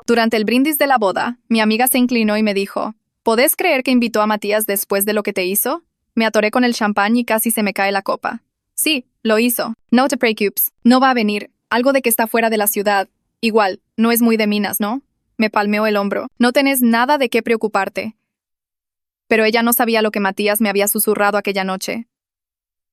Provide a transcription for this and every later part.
Durante el brindis de la boda, mi amiga se inclinó y me dijo, ¿podés creer que invitó a Matías después de lo que te hizo? Me atoré con el champán y casi se me cae la copa. Sí, lo hizo. No te preocupes, no va a venir. Algo de que está fuera de la ciudad. Igual, no es muy de minas, ¿no? Me palmeó el hombro. No tenés nada de qué preocuparte. Pero ella no sabía lo que Matías me había susurrado aquella noche.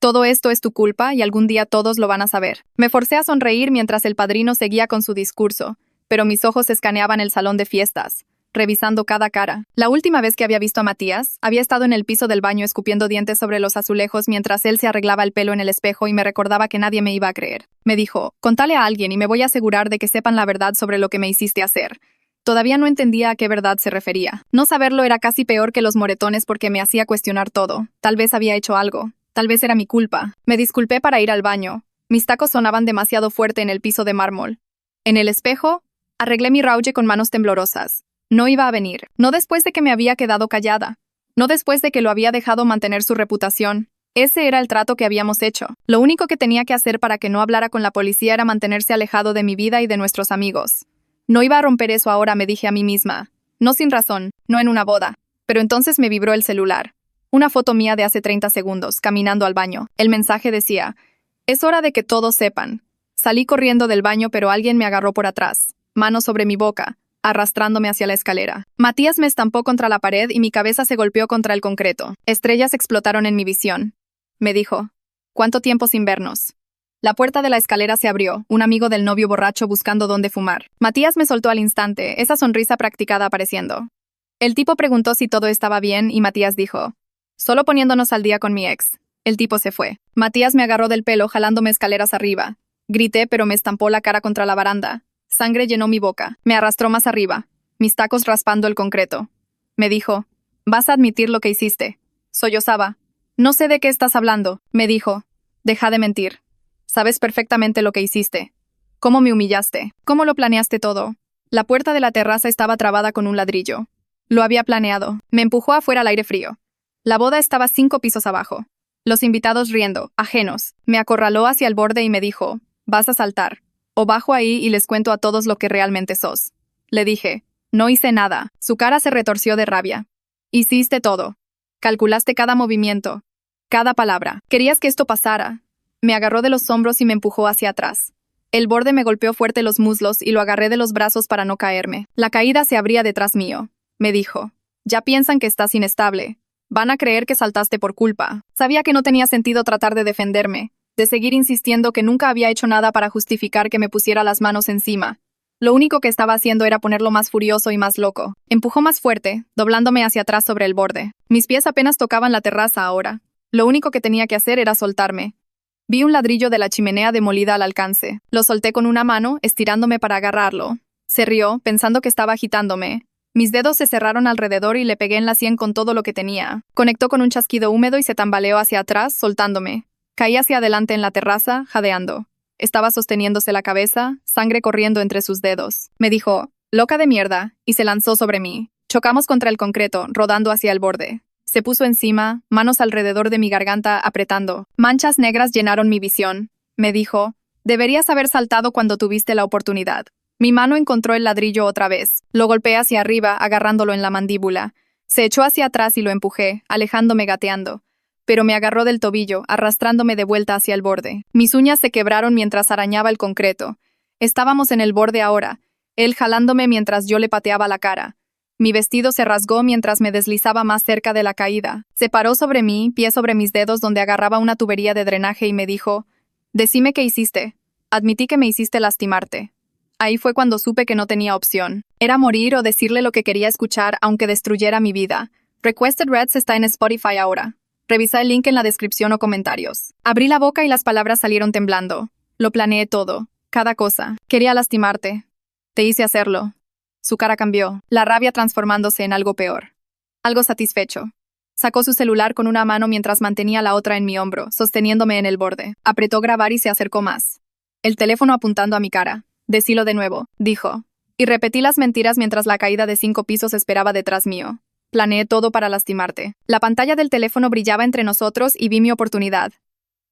Todo esto es tu culpa y algún día todos lo van a saber. Me forcé a sonreír mientras el padrino seguía con su discurso, pero mis ojos escaneaban el salón de fiestas, revisando cada cara. La última vez que había visto a Matías, había estado en el piso del baño escupiendo dientes sobre los azulejos mientras él se arreglaba el pelo en el espejo y me recordaba que nadie me iba a creer. Me dijo, contale a alguien y me voy a asegurar de que sepan la verdad sobre lo que me hiciste hacer. Todavía no entendía a qué verdad se refería. No saberlo era casi peor que los moretones porque me hacía cuestionar todo. Tal vez había hecho algo. Tal vez era mi culpa. Me disculpé para ir al baño. Mis tacos sonaban demasiado fuerte en el piso de mármol. En el espejo, arreglé mi rauche con manos temblorosas. No iba a venir. No después de que me había quedado callada. No después de que lo había dejado mantener su reputación. Ese era el trato que habíamos hecho. Lo único que tenía que hacer para que no hablara con la policía era mantenerse alejado de mi vida y de nuestros amigos. No iba a romper eso ahora, me dije a mí misma. No sin razón, no en una boda. Pero entonces me vibró el celular. Una foto mía de hace 30 segundos, caminando al baño. El mensaje decía, es hora de que todos sepan. Salí corriendo del baño, pero alguien me agarró por atrás, mano sobre mi boca, arrastrándome hacia la escalera. Matías me estampó contra la pared y mi cabeza se golpeó contra el concreto. Estrellas explotaron en mi visión. Me dijo, ¿cuánto tiempo sin vernos? La puerta de la escalera se abrió, un amigo del novio borracho buscando dónde fumar. Matías me soltó al instante, esa sonrisa practicada apareciendo. El tipo preguntó si todo estaba bien y Matías dijo, solo poniéndonos al día con mi ex. El tipo se fue. Matías me agarró del pelo jalándome escaleras arriba. Grité, pero me estampó la cara contra la baranda. Sangre llenó mi boca. Me arrastró más arriba, mis tacos raspando el concreto. Me dijo, vas a admitir lo que hiciste. Sollozaba. No sé de qué estás hablando. Me dijo, deja de mentir. Sabes perfectamente lo que hiciste. ¿Cómo me humillaste? ¿Cómo lo planeaste todo? La puerta de la terraza estaba trabada con un ladrillo. Lo había planeado. Me empujó afuera al aire frío. La boda estaba 5 pisos abajo. Los invitados riendo, ajenos. Me acorraló hacia el borde y me dijo, vas a saltar. O bajo ahí y les cuento a todos lo que realmente sos. Le dije, no hice nada. Su cara se retorció de rabia. Hiciste todo. Calculaste cada movimiento, cada palabra. Querías que esto pasara. Me agarró de los hombros y me empujó hacia atrás. El borde me golpeó fuerte los muslos y lo agarré de los brazos para no caerme. La caída se abría detrás mío. Me dijo, ya piensan que estás inestable. Van a creer que saltaste por culpa. Sabía que no tenía sentido tratar de defenderme, de seguir insistiendo que nunca había hecho nada para justificar que me pusiera las manos encima. Lo único que estaba haciendo era ponerlo más furioso y más loco. Empujó más fuerte, doblándome hacia atrás sobre el borde. Mis pies apenas tocaban la terraza ahora. Lo único que tenía que hacer era soltarme. Vi un ladrillo de la chimenea demolida al alcance. Lo solté con una mano, estirándome para agarrarlo. Se rió, pensando que estaba agitándome. Mis dedos se cerraron alrededor y le pegué en la sien con todo lo que tenía. Conectó con un chasquido húmedo y se tambaleó hacia atrás, soltándome. Caí hacia adelante en la terraza, jadeando. Estaba sosteniéndose la cabeza, sangre corriendo entre sus dedos. Me dijo, loca de mierda, y se lanzó sobre mí. Chocamos contra el concreto, rodando hacia el borde. Se puso encima, manos alrededor de mi garganta, apretando. Manchas negras llenaron mi visión. Me dijo, deberías haber saltado cuando tuviste la oportunidad. Mi mano encontró el ladrillo otra vez. Lo golpeé hacia arriba, agarrándolo en la mandíbula. Se echó hacia atrás y lo empujé, alejándome gateando. Pero me agarró del tobillo, arrastrándome de vuelta hacia el borde. Mis uñas se quebraron mientras arañaba el concreto. Estábamos en el borde ahora, él jalándome mientras yo le pateaba la cara. Mi vestido se rasgó mientras me deslizaba más cerca de la caída. Se paró sobre mí, pie sobre mis dedos donde agarraba una tubería de drenaje y me dijo, decime qué hiciste. Admití que me hiciste lastimarte. Ahí fue cuando supe que no tenía opción. Era morir o decirle lo que quería escuchar aunque destruyera mi vida. Requested Reds está en Spotify ahora. Revisa el link en la descripción o comentarios. Abrí la boca y las palabras salieron temblando. Lo planeé todo. Cada cosa. Quería lastimarte. Te hice hacerlo. Su cara cambió, la rabia transformándose en algo peor. Algo satisfecho. Sacó su celular con una mano mientras mantenía la otra en mi hombro, sosteniéndome en el borde. Apretó grabar y se acercó más. El teléfono apuntando a mi cara. Decilo de nuevo, dijo. Y repetí las mentiras mientras la caída de 5 pisos esperaba detrás mío. Planeé todo para lastimarte. La pantalla del teléfono brillaba entre nosotros y vi mi oportunidad.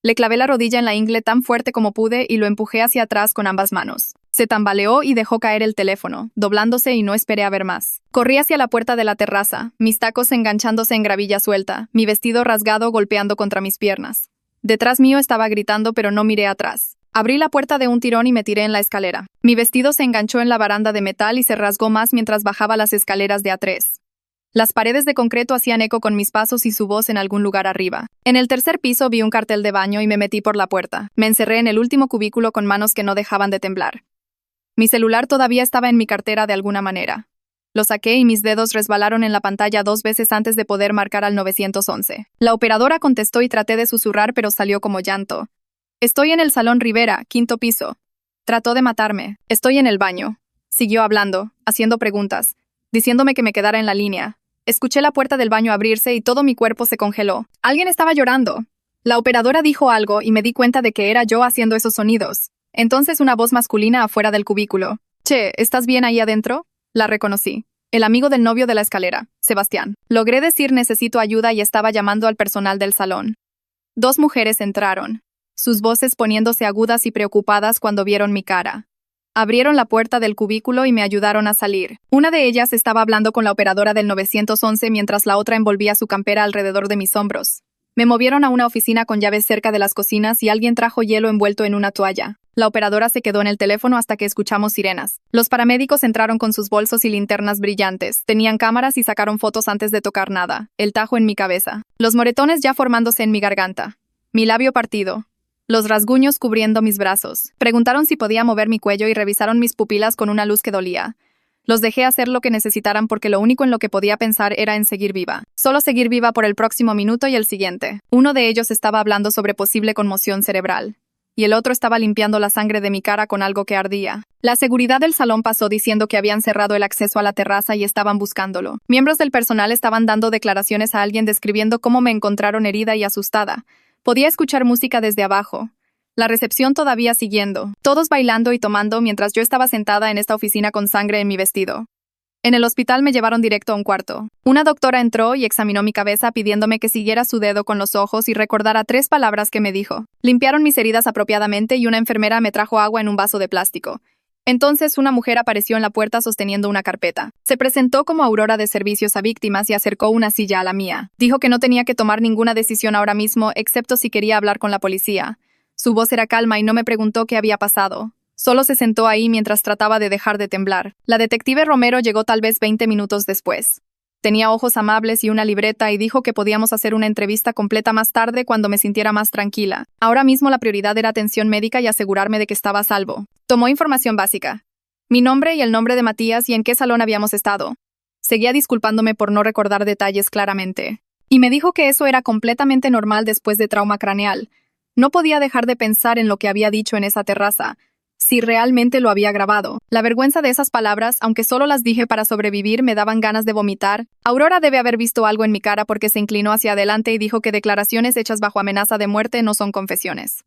Le clavé la rodilla en la ingle tan fuerte como pude y lo empujé hacia atrás con ambas manos. Se tambaleó y dejó caer el teléfono, doblándose y no esperé a ver más. Corrí hacia la puerta de la terraza, mis tacos enganchándose en gravilla suelta, mi vestido rasgado golpeando contra mis piernas. Detrás mío estaba gritando, pero no miré atrás. Abrí la puerta de un tirón y me tiré en la escalera. Mi vestido se enganchó en la baranda de metal y se rasgó más mientras bajaba las escaleras de A3. Las paredes de concreto hacían eco con mis pasos y su voz en algún lugar arriba. En el tercer piso vi un cartel de baño y me metí por la puerta. Me encerré en el último cubículo con manos que no dejaban de temblar. Mi celular todavía estaba en mi cartera de alguna manera. Lo saqué y mis dedos resbalaron en la pantalla 2 veces antes de poder marcar al 911. La operadora contestó y traté de susurrar, pero salió como llanto. Estoy en el Salón Rivera, 5º piso. Trató de matarme. Estoy en el baño. Siguió hablando, haciendo preguntas, diciéndome que me quedara en la línea. Escuché la puerta del baño abrirse y todo mi cuerpo se congeló. Alguien estaba llorando. La operadora dijo algo y me di cuenta de que era yo haciendo esos sonidos. Entonces una voz masculina afuera del cubículo. Che, ¿estás bien ahí adentro? La reconocí. El amigo del novio de la escalera, Sebastián. Logré decir necesito ayuda y estaba llamando al personal del salón. 2 mujeres entraron, sus voces poniéndose agudas y preocupadas cuando vieron mi cara. Abrieron la puerta del cubículo y me ayudaron a salir. Una de ellas estaba hablando con la operadora del 911 mientras la otra envolvía su campera alrededor de mis hombros. Me movieron a una oficina con llaves cerca de las cocinas y alguien trajo hielo envuelto en una toalla. La operadora se quedó en el teléfono hasta que escuchamos sirenas. Los paramédicos entraron con sus bolsos y linternas brillantes. Tenían cámaras y sacaron fotos antes de tocar nada. El tajo en mi cabeza. Los moretones ya formándose en mi garganta. Mi labio partido. Los rasguños cubriendo mis brazos. Preguntaron si podía mover mi cuello y revisaron mis pupilas con una luz que dolía. Los dejé hacer lo que necesitaran porque lo único en lo que podía pensar era en seguir viva. Solo seguir viva por el próximo minuto y el siguiente. Uno de ellos estaba hablando sobre posible conmoción cerebral. Y el otro estaba limpiando la sangre de mi cara con algo que ardía. La seguridad del salón pasó diciendo que habían cerrado el acceso a la terraza y estaban buscándolo. Miembros del personal estaban dando declaraciones a alguien describiendo cómo me encontraron herida y asustada. Podía escuchar música desde abajo. La recepción todavía siguiendo, todos bailando y tomando mientras yo estaba sentada en esta oficina con sangre en mi vestido. En el hospital me llevaron directo a un cuarto. Una doctora entró y examinó mi cabeza pidiéndome que siguiera su dedo con los ojos y recordara 3 palabras que me dijo. Limpiaron mis heridas apropiadamente y una enfermera me trajo agua en un vaso de plástico. Entonces una mujer apareció en la puerta sosteniendo una carpeta. Se presentó como Aurora de Servicios a Víctimas y acercó una silla a la mía. Dijo que no tenía que tomar ninguna decisión ahora mismo, excepto si quería hablar con la policía. Su voz era calma y no me preguntó qué había pasado. Solo se sentó ahí mientras trataba de dejar de temblar. La detective Romero llegó tal vez 20 minutos después. Tenía ojos amables y una libreta y dijo que podíamos hacer una entrevista completa más tarde cuando me sintiera más tranquila. Ahora mismo la prioridad era atención médica y asegurarme de que estaba a salvo. Tomó información básica. Mi nombre y el nombre de Matías y en qué salón habíamos estado. Seguía disculpándome por no recordar detalles claramente. Y me dijo que eso era completamente normal después de trauma craneal. No podía dejar de pensar en lo que había dicho en esa terraza. Si realmente lo había grabado. La vergüenza de esas palabras, aunque solo las dije para sobrevivir, me daban ganas de vomitar. Aurora debe haber visto algo en mi cara porque se inclinó hacia adelante y dijo que declaraciones hechas bajo amenaza de muerte no son confesiones.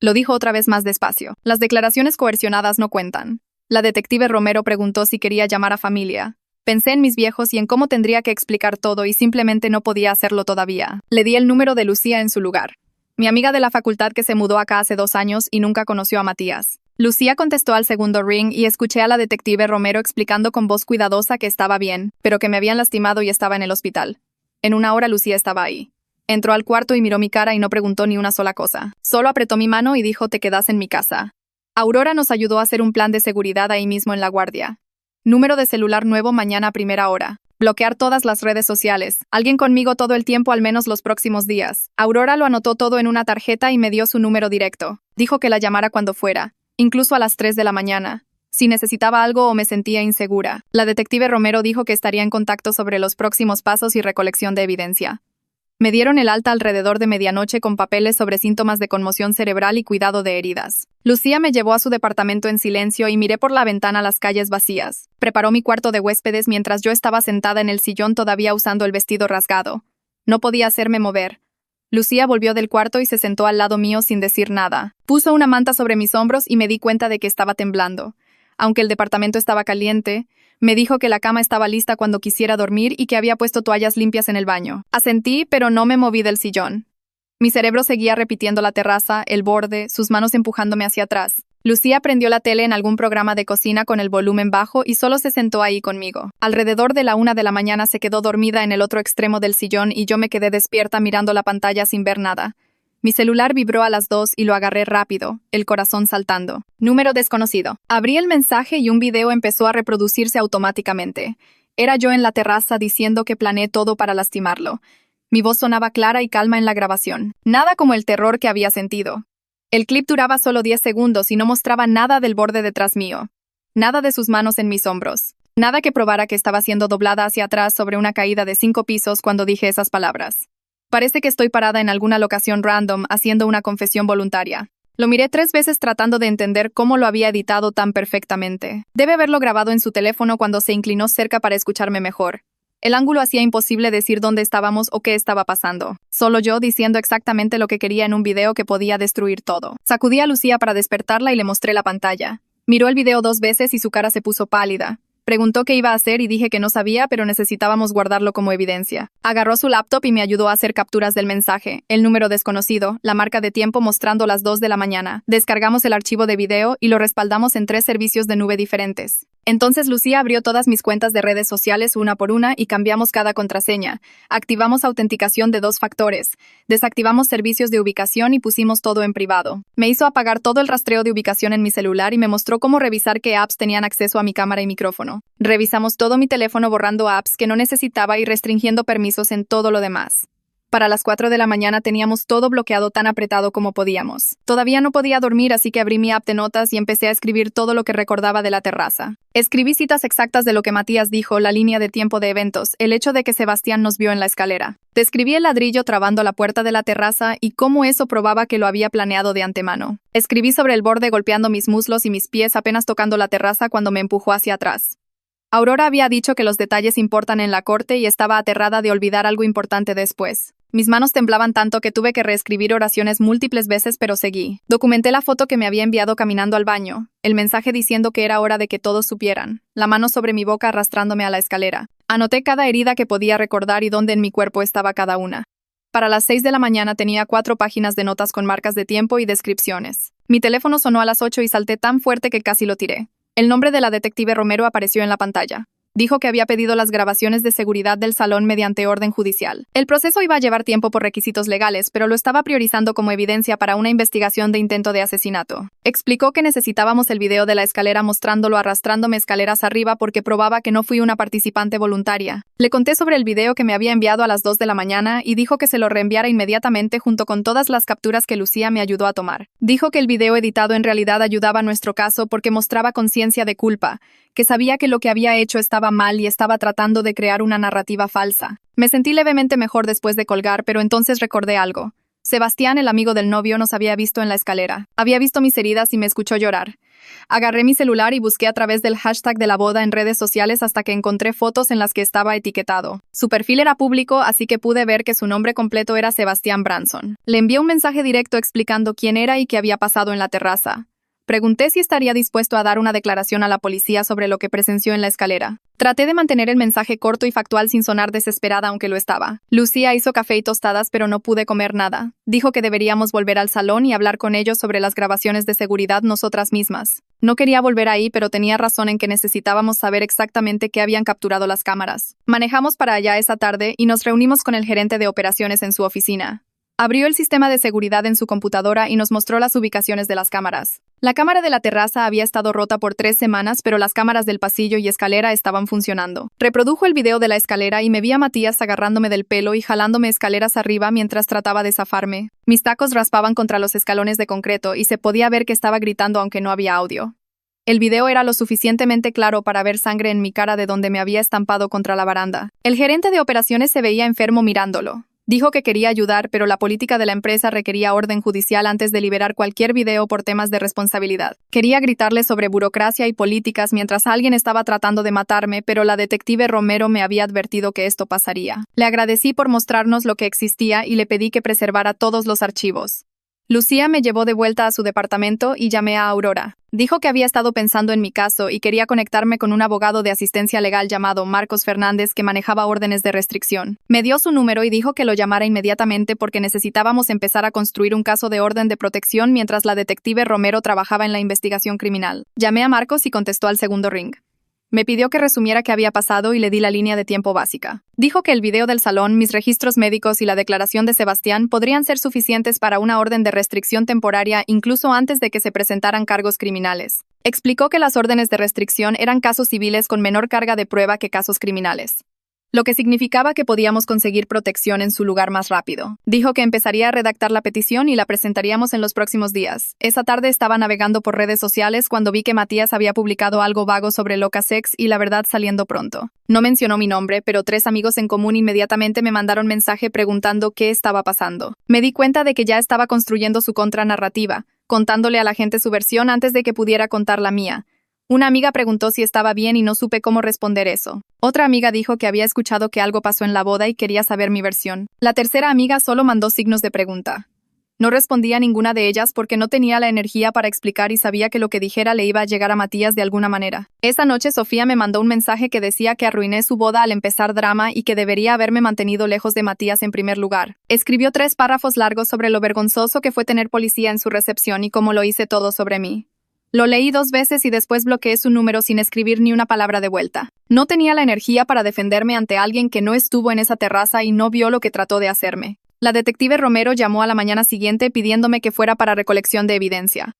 Lo dijo otra vez más despacio. Las declaraciones coercionadas no cuentan. La detective Romero preguntó si quería llamar a familia. Pensé en mis viejos y en cómo tendría que explicar todo y simplemente no podía hacerlo todavía. Le di el número de Lucía en su lugar. Mi amiga de la facultad que se mudó acá hace 2 años y nunca conoció a Matías. Lucía contestó al segundo ring y escuché a la detective Romero explicando con voz cuidadosa que estaba bien, pero que me habían lastimado y estaba en el hospital. En 1 hora Lucía estaba ahí. Entró al cuarto y miró mi cara y no preguntó ni una sola cosa. Solo apretó mi mano y dijo: te quedas en mi casa. Aurora nos ayudó a hacer un plan de seguridad ahí mismo en la guardia. Número de celular nuevo mañana a 1:00 hora. Bloquear todas las redes sociales. Alguien conmigo todo el tiempo al menos los próximos días. Aurora lo anotó todo en una tarjeta y me dio su número directo. Dijo que la llamara cuando fuera. Incluso a las 3 de la mañana, si necesitaba algo o me sentía insegura. La detective Romero dijo que estaría en contacto sobre los próximos pasos y recolección de evidencia. Me dieron el alta alrededor de medianoche con papeles sobre síntomas de conmoción cerebral y cuidado de heridas. Lucía me llevó a su departamento en silencio y miré por la ventana las calles vacías. Preparó mi cuarto de huéspedes mientras yo estaba sentada en el sillón todavía usando el vestido rasgado. No podía hacerme mover. Lucía volvió del cuarto y se sentó al lado mío sin decir nada. Puso una manta sobre mis hombros y me di cuenta de que estaba temblando. Aunque el departamento estaba caliente, me dijo que la cama estaba lista cuando quisiera dormir y que había puesto toallas limpias en el baño. Asentí, pero no me moví del sillón. Mi cerebro seguía repitiendo la terraza, el borde, sus manos empujándome hacia atrás. Lucía prendió la tele en algún programa de cocina con el volumen bajo y solo se sentó ahí conmigo. Alrededor de la 1 de la mañana se quedó dormida en el otro extremo del sillón y yo me quedé despierta mirando la pantalla sin ver nada. Mi celular vibró a las 2 y lo agarré rápido, el corazón saltando. Número desconocido. Abrí el mensaje y un video empezó a reproducirse automáticamente. Era yo en la terraza diciendo que planeé todo para lastimarlo. Mi voz sonaba clara y calma en la grabación. Nada como el terror que había sentido. El clip duraba solo 10 segundos y no mostraba nada del borde detrás mío. Nada de sus manos en mis hombros. Nada que probara que estaba siendo doblada hacia atrás sobre una caída de 5 pisos cuando dije esas palabras. Parece que estoy parada en alguna locación random haciendo una confesión voluntaria. Lo miré 3 veces tratando de entender cómo lo había editado tan perfectamente. Debe haberlo grabado en su teléfono cuando se inclinó cerca para escucharme mejor. El ángulo hacía imposible decir dónde estábamos o qué estaba pasando. Solo yo diciendo exactamente lo que quería en un video que podía destruir todo. Sacudí a Lucía para despertarla y le mostré la pantalla. Miró el video 2 veces y su cara se puso pálida. Preguntó qué iba a hacer y dije que no sabía, pero necesitábamos guardarlo como evidencia. Agarró su laptop y me ayudó a hacer capturas del mensaje, el número desconocido, la marca de tiempo mostrando las 2 de la mañana. Descargamos el archivo de video y lo respaldamos en 3 servicios de nube diferentes. Entonces Lucía abrió todas mis cuentas de redes sociales una por una y cambiamos cada contraseña. Activamos autenticación de 2 factores. Desactivamos servicios de ubicación y pusimos todo en privado. Me hizo apagar todo el rastreo de ubicación en mi celular y me mostró cómo revisar qué apps tenían acceso a mi cámara y micrófono. Revisamos todo mi teléfono borrando apps que no necesitaba y restringiendo permisos en todo lo demás. Para las 4 de la mañana teníamos todo bloqueado tan apretado como podíamos. Todavía no podía dormir, así que abrí mi app de notas y empecé a escribir todo lo que recordaba de la terraza. Escribí citas exactas de lo que Matías dijo, la línea de tiempo de eventos, el hecho de que Sebastián nos vio en la escalera. Describí el ladrillo trabando la puerta de la terraza y cómo eso probaba que lo había planeado de antemano. Escribí sobre el borde golpeando mis muslos y mis pies apenas tocando la terraza cuando me empujó hacia atrás. Aurora había dicho que los detalles importan en la corte y estaba aterrada de olvidar algo importante después. Mis manos temblaban tanto que tuve que reescribir oraciones múltiples veces, pero seguí. Documenté la foto que me había enviado caminando al baño, el mensaje diciendo que era hora de que todos supieran, la mano sobre mi boca arrastrándome a la escalera. Anoté cada herida que podía recordar y dónde en mi cuerpo estaba cada una. Para las 6 de la mañana tenía 4 páginas de notas con marcas de tiempo y descripciones. Mi teléfono sonó a las 8 y salté tan fuerte que casi lo tiré. El nombre de la detective Romero apareció en la pantalla. Dijo que había pedido las grabaciones de seguridad del salón mediante orden judicial. El proceso iba a llevar tiempo por requisitos legales, pero lo estaba priorizando como evidencia para una investigación de intento de asesinato. Explicó que necesitábamos el video de la escalera mostrándolo arrastrándome escaleras arriba porque probaba que no fui una participante voluntaria. Le conté sobre el video que me había enviado a las 2 de la mañana y dijo que se lo reenviara inmediatamente junto con todas las capturas que Lucía me ayudó a tomar. Dijo que el video editado en realidad ayudaba a nuestro caso porque mostraba conciencia de culpa, que sabía que lo que había hecho estaba mal y estaba tratando de crear una narrativa falsa. Me sentí levemente mejor después de colgar, pero entonces recordé algo. Sebastián, el amigo del novio, nos había visto en la escalera. Había visto mis heridas y me escuchó llorar. Agarré mi celular y busqué a través del hashtag de la boda en redes sociales hasta que encontré fotos en las que estaba etiquetado. Su perfil era público, así que pude ver que su nombre completo era Sebastián Branson. Le envié un mensaje directo explicando quién era y qué había pasado en la terraza. Pregunté si estaría dispuesto a dar una declaración a la policía sobre lo que presenció en la escalera. Traté de mantener el mensaje corto y factual sin sonar desesperada, aunque lo estaba. Lucía hizo café y tostadas, pero no pude comer nada. Dijo que deberíamos volver al salón y hablar con ellos sobre las grabaciones de seguridad nosotras mismas. No quería volver ahí, pero tenía razón en que necesitábamos saber exactamente qué habían capturado las cámaras. Manejamos para allá esa tarde y nos reunimos con el gerente de operaciones en su oficina. Abrió el sistema de seguridad en su computadora y nos mostró las ubicaciones de las cámaras. La cámara de la terraza había estado rota por 3 semanas, pero las cámaras del pasillo y escalera estaban funcionando. Reprodujo el video de la escalera y me vi a Matías agarrándome del pelo y jalándome escaleras arriba mientras trataba de zafarme. Mis tacos raspaban contra los escalones de concreto y se podía ver que estaba gritando aunque no había audio. El video era lo suficientemente claro para ver sangre en mi cara de donde me había estampado contra la baranda. El gerente de operaciones se veía enfermo mirándolo. Dijo que quería ayudar, pero la política de la empresa requería orden judicial antes de liberar cualquier video por temas de responsabilidad. Quería gritarle sobre burocracia y políticas mientras alguien estaba tratando de matarme, pero la detective Romero me había advertido que esto pasaría. Le agradecí por mostrarnos lo que existía y le pedí que preservara todos los archivos. Lucía me llevó de vuelta a su departamento y llamé a Aurora. Dijo que había estado pensando en mi caso y quería conectarme con un abogado de asistencia legal llamado Marcos Fernández que manejaba órdenes de restricción. Me dio su número y dijo que lo llamara inmediatamente porque necesitábamos empezar a construir un caso de orden de protección mientras la detective Romero trabajaba en la investigación criminal. Llamé a Marcos y contestó al segundo ring. Me pidió que resumiera qué había pasado y le di la línea de tiempo básica. Dijo que el video del salón, mis registros médicos y la declaración de Sebastián podrían ser suficientes para una orden de restricción temporaria incluso antes de que se presentaran cargos criminales. Explicó que las órdenes de restricción eran casos civiles con menor carga de prueba que casos criminales, lo que significaba que podíamos conseguir protección en su lugar más rápido. Dijo que empezaría a redactar la petición y la presentaríamos en los próximos días. Esa tarde estaba navegando por redes sociales cuando vi que Matías había publicado algo vago sobre Locasex y la verdad saliendo pronto. No mencionó mi nombre, pero 3 amigos en común inmediatamente me mandaron mensaje preguntando qué estaba pasando. Me di cuenta de que ya estaba construyendo su contranarrativa, contándole a la gente su versión antes de que pudiera contar la mía. Una amiga preguntó si estaba bien y no supe cómo responder eso. Otra amiga dijo que había escuchado que algo pasó en la boda y quería saber mi versión. La tercera amiga solo mandó signos de pregunta. No respondí a ninguna de ellas porque no tenía la energía para explicar y sabía que lo que dijera le iba a llegar a Matías de alguna manera. Esa noche Sofía me mandó un mensaje que decía que arruiné su boda al empezar drama y que debería haberme mantenido lejos de Matías en primer lugar. Escribió 3 párrafos largos sobre lo vergonzoso que fue tener policía en su recepción y cómo lo hice todo sobre mí. Lo leí 2 veces y después bloqueé su número sin escribir ni una palabra de vuelta. No tenía la energía para defenderme ante alguien que no estuvo en esa terraza y no vio lo que trató de hacerme. La detective Romero llamó a la mañana siguiente pidiéndome que fuera para recolección de evidencia.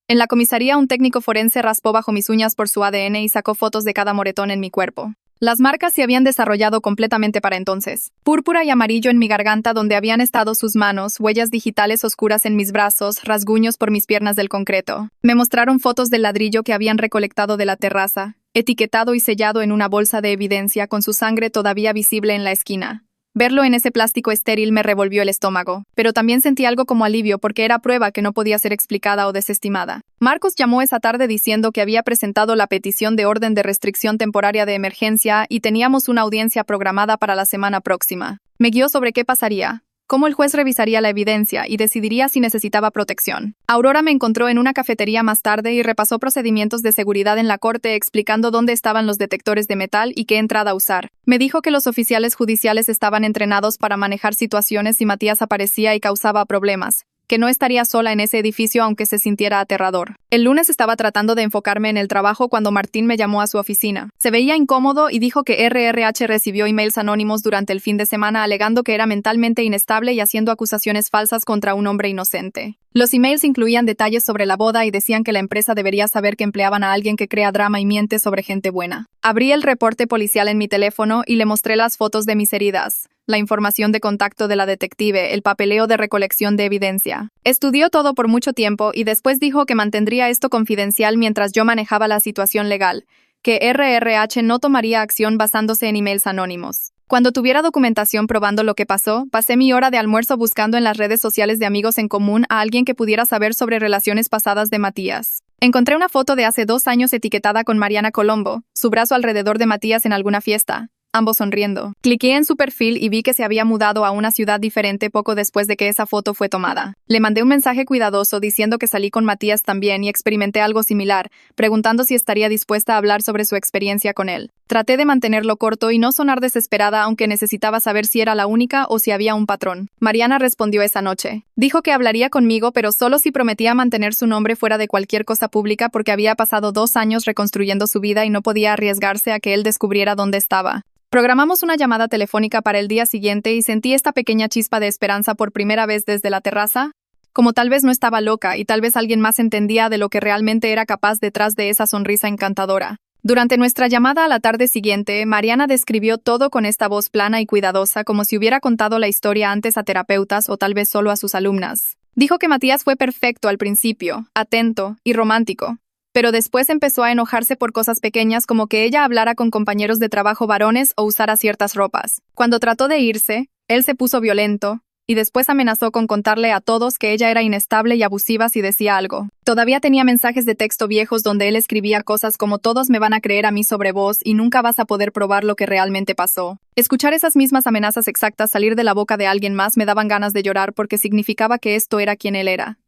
En la comisaría un técnico forense raspó bajo mis uñas por su ADN y sacó fotos de cada moretón en mi cuerpo. Las marcas se habían desarrollado completamente para entonces. Púrpura y amarillo en mi garganta donde habían estado sus manos, huellas digitales oscuras en mis brazos, rasguños por mis piernas del concreto. Me mostraron fotos del ladrillo que habían recolectado de la terraza, etiquetado y sellado en una bolsa de evidencia con su sangre todavía visible en la esquina. Verlo en ese plástico estéril me revolvió el estómago, pero también sentí algo como alivio porque era prueba que no podía ser explicada o desestimada. Marcos llamó esa tarde diciendo que había presentado la petición de orden de restricción temporaria de emergencia y teníamos una audiencia programada para la semana próxima. Me guió sobre qué pasaría, cómo el juez revisaría la evidencia y decidiría si necesitaba protección. Aurora me encontró en una cafetería más tarde y repasó procedimientos de seguridad en la corte explicando dónde estaban los detectores de metal y qué entrada usar. Me dijo que los oficiales judiciales estaban entrenados para manejar situaciones si Matías aparecía y causaba problemas, que no estaría sola en ese edificio aunque se sintiera aterrador. El lunes estaba tratando de enfocarme en el trabajo cuando Martín me llamó a su oficina. Se veía incómodo y dijo que RRH recibió emails anónimos durante el fin de semana alegando que era mentalmente inestable y haciendo acusaciones falsas contra un hombre inocente. Los emails incluían detalles sobre la boda y decían que la empresa debería saber que empleaban a alguien que crea drama y miente sobre gente buena. Abrí el reporte policial en mi teléfono y le mostré las fotos de mis heridas, la información de contacto de la detective, el papeleo de recolección de evidencia. Estudió todo por mucho tiempo y después dijo que mantendría esto confidencial mientras yo manejaba la situación legal, que RRH no tomaría acción basándose en emails anónimos. Cuando tuviera documentación probando lo que pasó, pasé mi hora de almuerzo buscando en las redes sociales de amigos en común a alguien que pudiera saber sobre relaciones pasadas de Matías. Encontré una foto de hace 2 años etiquetada con Mariana Colombo, su brazo alrededor de Matías en alguna fiesta, ambos sonriendo. Cliqué en su perfil y vi que se había mudado a una ciudad diferente poco después de que esa foto fue tomada. Le mandé un mensaje cuidadoso diciendo que salí con Matías también y experimenté algo similar, preguntando si estaría dispuesta a hablar sobre su experiencia con él. Traté de mantenerlo corto y no sonar desesperada aunque necesitaba saber si era la única o si había un patrón. Mariana respondió esa noche. Dijo que hablaría conmigo pero solo si prometía mantener su nombre fuera de cualquier cosa pública porque había pasado 2 años reconstruyendo su vida y no podía arriesgarse a que él descubriera dónde estaba. Programamos una llamada telefónica para el día siguiente y sentí esta pequeña chispa de esperanza por primera vez desde la terraza, como tal vez no estaba loca y tal vez alguien más entendía de lo que realmente era capaz detrás de esa sonrisa encantadora. Durante nuestra llamada a la tarde siguiente, Mariana describió todo con esta voz plana y cuidadosa como si hubiera contado la historia antes a terapeutas o tal vez solo a sus alumnas. Dijo que Matías fue perfecto al principio, atento y romántico. Pero después empezó a enojarse por cosas pequeñas como que ella hablara con compañeros de trabajo varones o usara ciertas ropas. Cuando trató de irse, él se puso violento, y después amenazó con contarle a todos que ella era inestable y abusiva si decía algo. Todavía tenía mensajes de texto viejos donde él escribía cosas como todos me van a creer a mí sobre vos y nunca vas a poder probar lo que realmente pasó. Escuchar esas mismas amenazas exactas salir de la boca de alguien más me daban ganas de llorar porque significaba que esto era quien él era.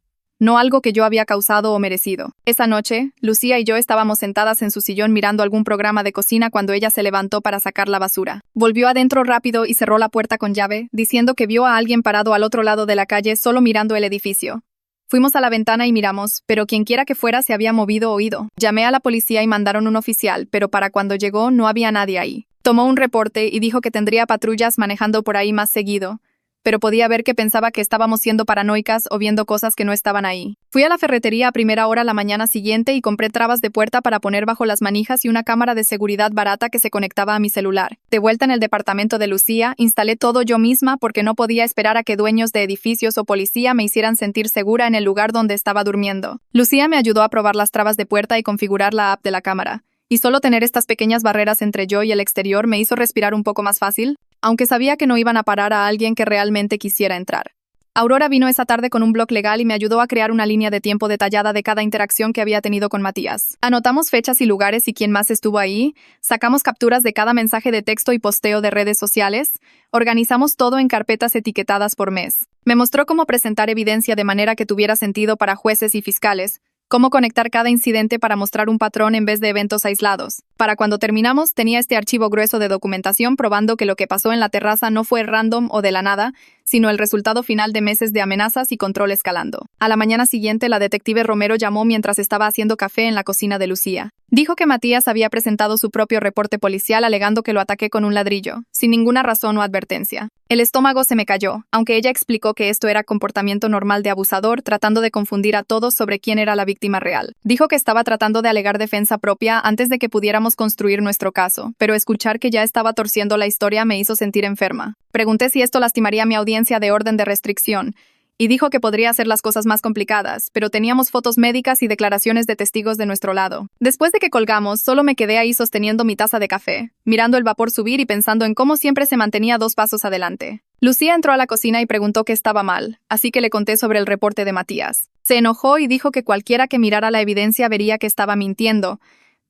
no algo que yo había causado o merecido. Esa noche, Lucía y yo estábamos sentadas en su sillón mirando algún programa de cocina cuando ella se levantó para sacar la basura. Volvió adentro rápido y cerró la puerta con llave, diciendo que vio a alguien parado al otro lado de la calle solo mirando el edificio. Fuimos a la ventana y miramos, pero quienquiera que fuera se había movido o ido. Llamé a la policía y mandaron un oficial, pero para cuando llegó no había nadie ahí. Tomó un reporte y dijo que tendría patrullas manejando por ahí más seguido, pero podía ver que pensaba que estábamos siendo paranoicas o viendo cosas que no estaban ahí. Fui a la ferretería a primera hora la mañana siguiente y compré trabas de puerta para poner bajo las manijas y una cámara de seguridad barata que se conectaba a mi celular. De vuelta en el departamento de Lucía, instalé todo yo misma porque no podía esperar a que dueños de edificios o policía me hicieran sentir segura en el lugar donde estaba durmiendo. Lucía me ayudó a probar las trabas de puerta y configurar la app de la cámara. Y solo tener estas pequeñas barreras entre yo y el exterior me hizo respirar un poco más fácil, aunque sabía que no iban a parar a alguien que realmente quisiera entrar. Aurora vino esa tarde con un blog legal y me ayudó a crear una línea de tiempo detallada de cada interacción que había tenido con Matías. Anotamos fechas y lugares y quién más estuvo ahí, sacamos capturas de cada mensaje de texto y posteo de redes sociales, organizamos todo en carpetas etiquetadas por mes. Me mostró cómo presentar evidencia de manera que tuviera sentido para jueces y fiscales, cómo conectar cada incidente para mostrar un patrón en vez de eventos aislados. Para cuando terminamos, tenía este archivo grueso de documentación probando que lo que pasó en la terraza no fue random o de la nada, sino el resultado final de meses de amenazas y control escalando. A la mañana siguiente, la detective Romero llamó mientras estaba haciendo café en la cocina de Lucía. Dijo que Matías había presentado su propio reporte policial alegando que lo ataqué con un ladrillo, sin ninguna razón o advertencia. El estómago se me cayó, aunque ella explicó que esto era comportamiento normal de abusador, tratando de confundir a todos sobre quién era la víctima real. Dijo que estaba tratando de alegar defensa propia antes de que pudiéramos construir nuestro caso, pero escuchar que ya estaba torciendo la historia me hizo sentir enferma. Pregunté si esto lastimaría mi audiencia de orden de restricción, y dijo que podría hacer las cosas más complicadas, pero teníamos fotos médicas y declaraciones de testigos de nuestro lado. Después de que colgamos, solo me quedé ahí sosteniendo mi taza de café, mirando el vapor subir y pensando en cómo siempre se mantenía 2 pasos adelante. Lucía entró a la cocina y preguntó qué estaba mal, así que le conté sobre el reporte de Matías. Se enojó y dijo que cualquiera que mirara la evidencia vería que estaba mintiendo,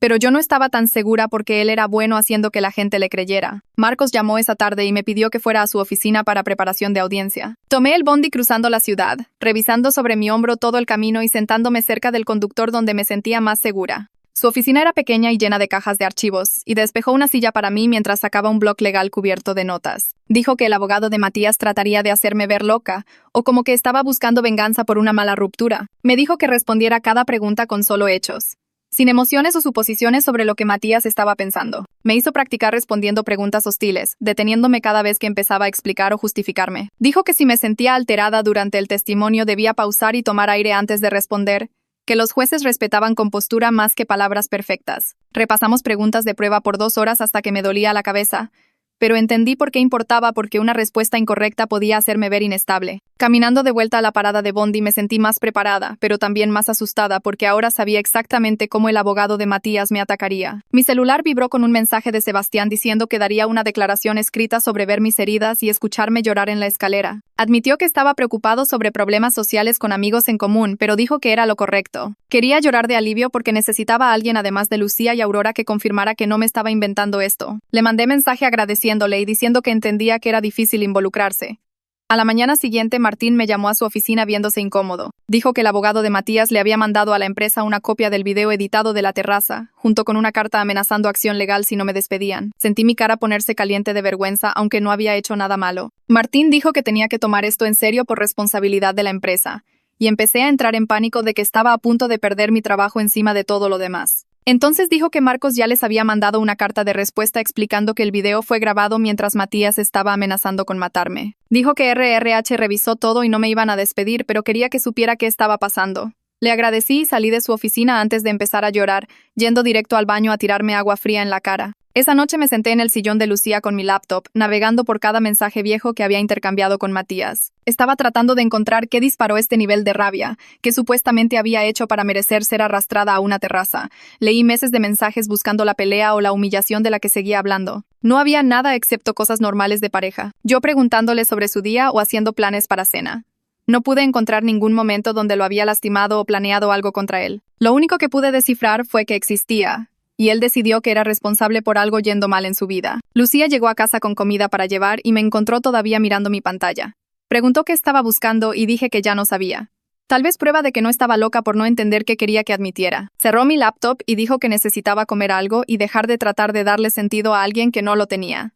pero yo no estaba tan segura porque él era bueno haciendo que la gente le creyera. Marcos llamó esa tarde y me pidió que fuera a su oficina para preparación de audiencia. Tomé el bondi cruzando la ciudad, revisando sobre mi hombro todo el camino y sentándome cerca del conductor donde me sentía más segura. Su oficina era pequeña y llena de cajas de archivos, y despejó una silla para mí mientras sacaba un bloc legal cubierto de notas. Dijo que el abogado de Matías trataría de hacerme ver loca, o como que estaba buscando venganza por una mala ruptura. Me dijo que respondiera a cada pregunta con solo hechos, sin emociones o suposiciones sobre lo que Matías estaba pensando. Me hizo practicar respondiendo preguntas hostiles, deteniéndome cada vez que empezaba a explicar o justificarme. Dijo que si me sentía alterada durante el testimonio debía pausar y tomar aire antes de responder, que los jueces respetaban compostura más que palabras perfectas. Repasamos preguntas de prueba por 2 horas hasta que me dolía la cabeza, pero entendí por qué importaba porque una respuesta incorrecta podía hacerme ver inestable. Caminando de vuelta a la parada de bondi me sentí más preparada, pero también más asustada porque ahora sabía exactamente cómo el abogado de Matías me atacaría. Mi celular vibró con un mensaje de Sebastián diciendo que daría una declaración escrita sobre ver mis heridas y escucharme llorar en la escalera. Admitió que estaba preocupado sobre problemas sociales con amigos en común, pero dijo que era lo correcto. Quería llorar de alivio porque necesitaba a alguien además de Lucía y Aurora que confirmara que no me estaba inventando esto. Le mandé mensaje agradeciéndole y diciendo que entendía que era difícil involucrarse. A la mañana siguiente, Martín me llamó a su oficina viéndose incómodo. Dijo que el abogado de Matías le había mandado a la empresa una copia del video editado de la terraza, junto con una carta amenazando acción legal si no me despedían. Sentí mi cara ponerse caliente de vergüenza, aunque no había hecho nada malo. Martín dijo que tenía que tomar esto en serio por responsabilidad de la empresa, y empecé a entrar en pánico de que estaba a punto de perder mi trabajo encima de todo lo demás. Entonces dijo que Marcos ya les había mandado una carta de respuesta explicando que el video fue grabado mientras Matías estaba amenazando con matarme. Dijo que RRH revisó todo y no me iban a despedir, pero quería que supiera qué estaba pasando. Le agradecí y salí de su oficina antes de empezar a llorar, yendo directo al baño a tirarme agua fría en la cara. Esa noche me senté en el sillón de Lucía con mi laptop, navegando por cada mensaje viejo que había intercambiado con Matías. Estaba tratando de encontrar qué disparó este nivel de rabia, que supuestamente había hecho para merecer ser arrastrada a una terraza. Leí meses de mensajes buscando la pelea o la humillación de la que seguía hablando. No había nada excepto cosas normales de pareja. Yo preguntándole sobre su día o haciendo planes para cena. No pude encontrar ningún momento donde lo había lastimado o planeado algo contra él. Lo único que pude descifrar fue que existía, y él decidió que era responsable por algo yendo mal en su vida. Lucía llegó a casa con comida para llevar y me encontró todavía mirando mi pantalla. Preguntó qué estaba buscando y dije que ya no sabía. Tal vez prueba de que no estaba loca por no entender qué quería que admitiera. Cerró mi laptop y dijo que necesitaba comer algo y dejar de tratar de darle sentido a alguien que no lo tenía.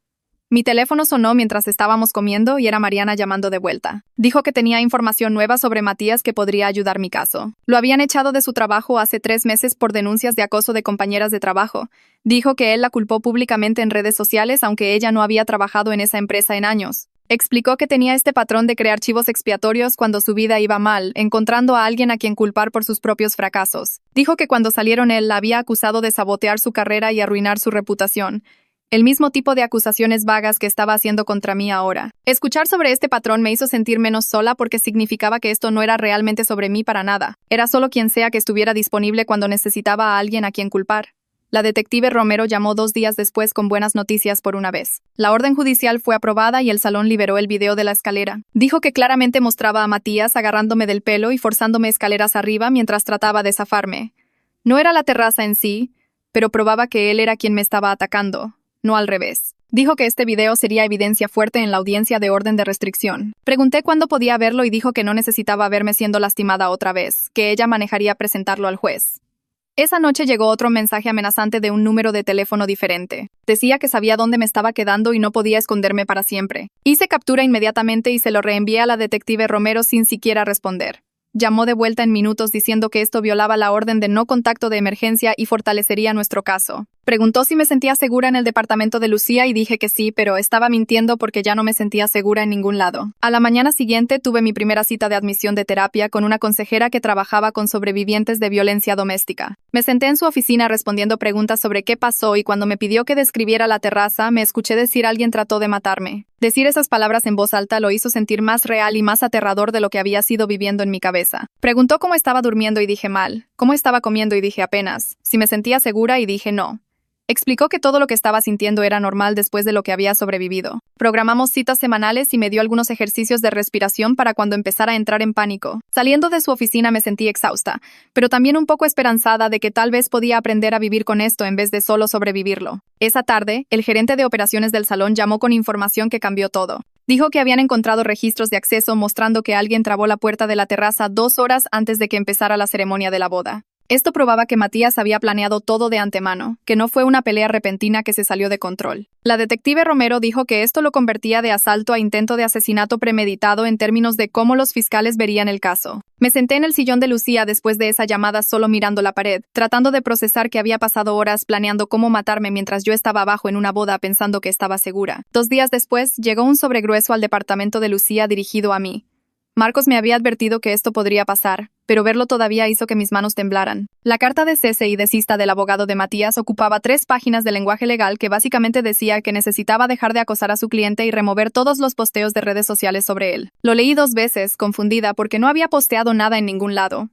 Mi teléfono sonó mientras estábamos comiendo y era Mariana llamando de vuelta. Dijo que tenía información nueva sobre Matías que podría ayudar mi caso. Lo habían echado de su trabajo hace 3 meses por denuncias de acoso de compañeras de trabajo. Dijo que él la culpó públicamente en redes sociales aunque ella no había trabajado en esa empresa en años. Explicó que tenía este patrón de crear chivos expiatorios cuando su vida iba mal, encontrando a alguien a quien culpar por sus propios fracasos. Dijo que cuando salieron él la había acusado de sabotear su carrera y arruinar su reputación. El mismo tipo de acusaciones vagas que estaba haciendo contra mí ahora. Escuchar sobre este patrón me hizo sentir menos sola porque significaba que esto no era realmente sobre mí para nada. Era solo quien sea que estuviera disponible cuando necesitaba a alguien a quien culpar. La detective Romero llamó 2 días después con buenas noticias por una vez. La orden judicial fue aprobada y el salón liberó el video de la escalera. Dijo que claramente mostraba a Matías agarrándome del pelo y forzándome escaleras arriba mientras trataba de zafarme. No era la terraza en sí, pero probaba que él era quien me estaba atacando. No al revés. Dijo que este video sería evidencia fuerte en la audiencia de orden de restricción. Pregunté cuándo podía verlo y dijo que no necesitaba verme siendo lastimada otra vez, que ella manejaría presentarlo al juez. Esa noche llegó otro mensaje amenazante de un número de teléfono diferente. Decía que sabía dónde me estaba quedando y no podía esconderme para siempre. Hice captura inmediatamente y se lo reenvié a la detective Romero sin siquiera responder. Llamó de vuelta en minutos diciendo que esto violaba la orden de no contacto de emergencia y fortalecería nuestro caso. Preguntó si me sentía segura en el departamento de Lucía y dije que sí, pero estaba mintiendo porque ya no me sentía segura en ningún lado. A la mañana siguiente tuve mi primera cita de admisión de terapia con una consejera que trabajaba con sobrevivientes de violencia doméstica. Me senté en su oficina respondiendo preguntas sobre qué pasó y cuando me pidió que describiera la terraza, me escuché decir alguien trató de matarme. Decir esas palabras en voz alta lo hizo sentir más real y más aterrador de lo que había sido viviendo en mi cabeza. Preguntó cómo estaba durmiendo y dije mal, cómo estaba comiendo y dije apenas, si me sentía segura y dije no. Explicó que todo lo que estaba sintiendo era normal después de lo que había sobrevivido. Programamos citas semanales y me dio algunos ejercicios de respiración para cuando empezara a entrar en pánico. Saliendo de su oficina me sentí exhausta, pero también un poco esperanzada de que tal vez podía aprender a vivir con esto en vez de solo sobrevivirlo. Esa tarde, el gerente de operaciones del salón llamó con información que cambió todo. Dijo que habían encontrado registros de acceso mostrando que alguien trabó la puerta de la terraza 2 horas antes de que empezara la ceremonia de la boda. Esto probaba que Matías había planeado todo de antemano, que no fue una pelea repentina que se salió de control. La detective Romero dijo que esto lo convertía de asalto a intento de asesinato premeditado en términos de cómo los fiscales verían el caso. Me senté en el sillón de Lucía después de esa llamada solo mirando la pared, tratando de procesar que había pasado horas planeando cómo matarme mientras yo estaba abajo en una boda pensando que estaba segura. 2 días después, llegó un sobregrueso al departamento de Lucía dirigido a mí. Marcos me había advertido que esto podría pasar, pero verlo todavía hizo que mis manos temblaran. La carta de cese y desista del abogado de Matías ocupaba 3 páginas de lenguaje legal que básicamente decía que necesitaba dejar de acosar a su cliente y remover todos los posteos de redes sociales sobre él. Lo leí 2 veces, confundida porque no había posteado nada en ningún lado.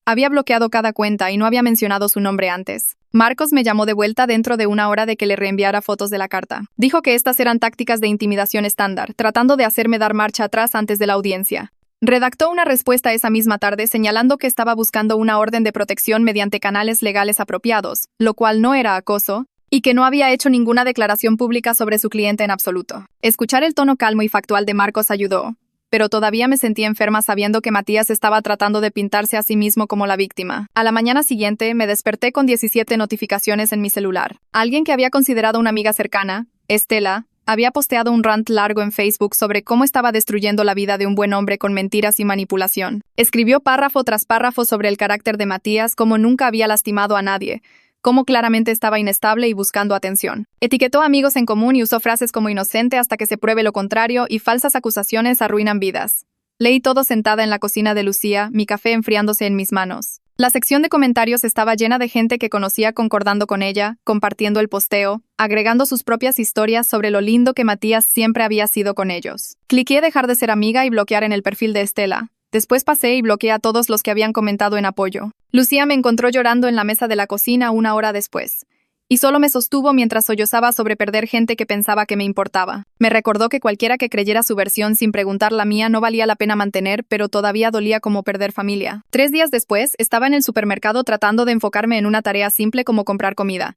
Había bloqueado cada cuenta y no había mencionado su nombre antes. Marcos me llamó de vuelta dentro de 1 hora de que le reenviara fotos de la carta. Dijo que estas eran tácticas de intimidación estándar, tratando de hacerme dar marcha atrás antes de la audiencia. Redactó una respuesta esa misma tarde señalando que estaba buscando una orden de protección mediante canales legales apropiados, lo cual no era acoso, y que no había hecho ninguna declaración pública sobre su cliente en absoluto. Escuchar el tono calmo y factual de Marcos ayudó, pero todavía me sentí enferma sabiendo que Matías estaba tratando de pintarse a sí mismo como la víctima. A la mañana siguiente, me desperté con 17 notificaciones en mi celular. Alguien que había considerado una amiga cercana, Estela, había posteado un rant largo en Facebook sobre cómo estaba destruyendo la vida de un buen hombre con mentiras y manipulación. Escribió párrafo tras párrafo sobre el carácter de Matías, cómo nunca había lastimado a nadie, cómo claramente estaba inestable y buscando atención. Etiquetó a amigos en común y usó frases como inocente hasta que se pruebe lo contrario y falsas acusaciones arruinan vidas. Leí todo sentada en la cocina de Lucía, mi café enfriándose en mis manos. La sección de comentarios estaba llena de gente que conocía concordando con ella, compartiendo el posteo, agregando sus propias historias sobre lo lindo que Matías siempre había sido con ellos. Cliqué dejar de ser amiga y bloquear en el perfil de Estela. Después pasé y bloqueé a todos los que habían comentado en apoyo. Lucía me encontró llorando en la mesa de la cocina 1 hora después. Y solo me sostuvo mientras sollozaba sobre perder gente que pensaba que me importaba. Me recordó que cualquiera que creyera su versión sin preguntar la mía no valía la pena mantener, pero todavía dolía como perder familia. 3 días después, estaba en el supermercado tratando de enfocarme en una tarea simple como comprar comida.